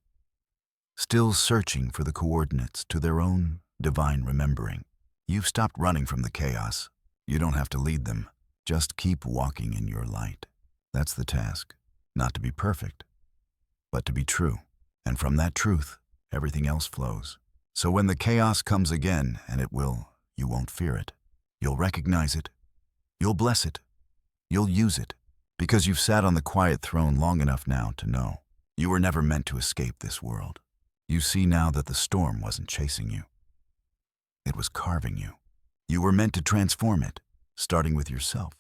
still searching for the coordinates to their own divine remembering. You've stopped running from the chaos. You don't have to lead them. Just keep walking in your light. That's the task. Not to be perfect, but to be true. And from that truth, everything else flows. So when the chaos comes again, and it will, you won't fear it. You'll recognize it. You'll bless it. You'll use it, because you've sat on the quiet throne long enough now to know you were never meant to escape this world. You see now that the storm wasn't chasing you. It was carving you. You were meant to transform it, starting with yourself.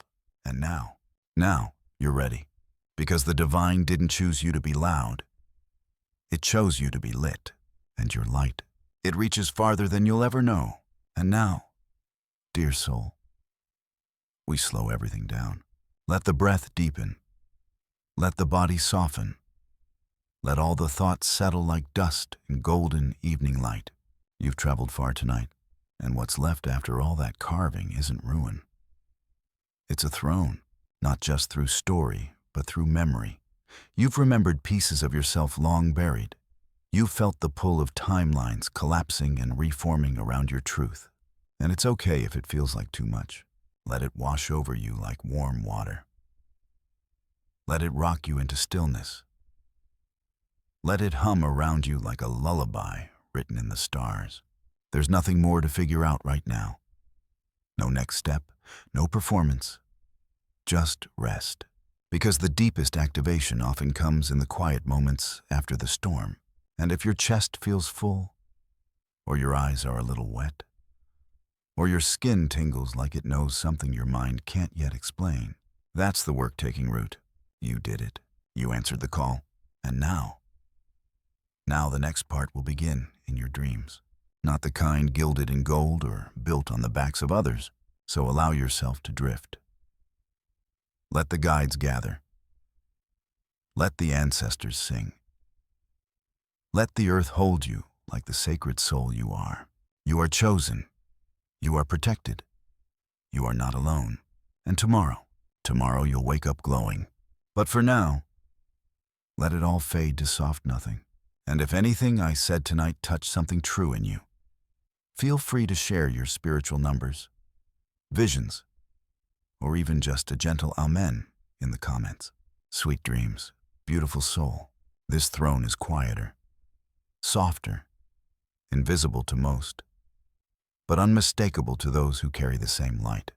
And now you're ready, because the divine didn't choose you to be loud. It chose you to be lit, and your light, it reaches farther than you'll ever know. And now, dear soul, we slow everything down. Let the breath deepen. Let the body soften. Let all the thoughts settle like dust in golden evening light. You've traveled far tonight, and what's left after all that carving isn't ruin. It's a throne, not just through story, but through memory. You've remembered pieces of yourself long buried. You've felt the pull of timelines collapsing and reforming around your truth. And it's okay if it feels like too much. Let it wash over you like warm water. Let it rock you into stillness. Let it hum around you like a lullaby written in the stars. There's nothing more to figure out right now. No next step, no performance, just rest. Because the deepest activation often comes in the quiet moments after the storm. And if your chest feels full, or your eyes are a little wet, or your skin tingles like it knows something your mind can't yet explain, that's the work taking root. You did it. You answered the call. And now the next part will begin in your dreams. Not the kind gilded in gold or built on the backs of others. So allow yourself to drift. Let the guides gather. Let the ancestors sing. Let the earth hold you like the sacred soul you are. You are chosen. You are protected. You are not alone. And tomorrow you'll wake up glowing. But for now, let it all fade to soft nothing. And if anything I said tonight touched something true in you, feel free to share your spiritual numbers, visions, or even just a gentle amen in the comments. Sweet dreams, beautiful soul. This throne is quieter, softer, invisible to most, but unmistakable to those who carry the same light.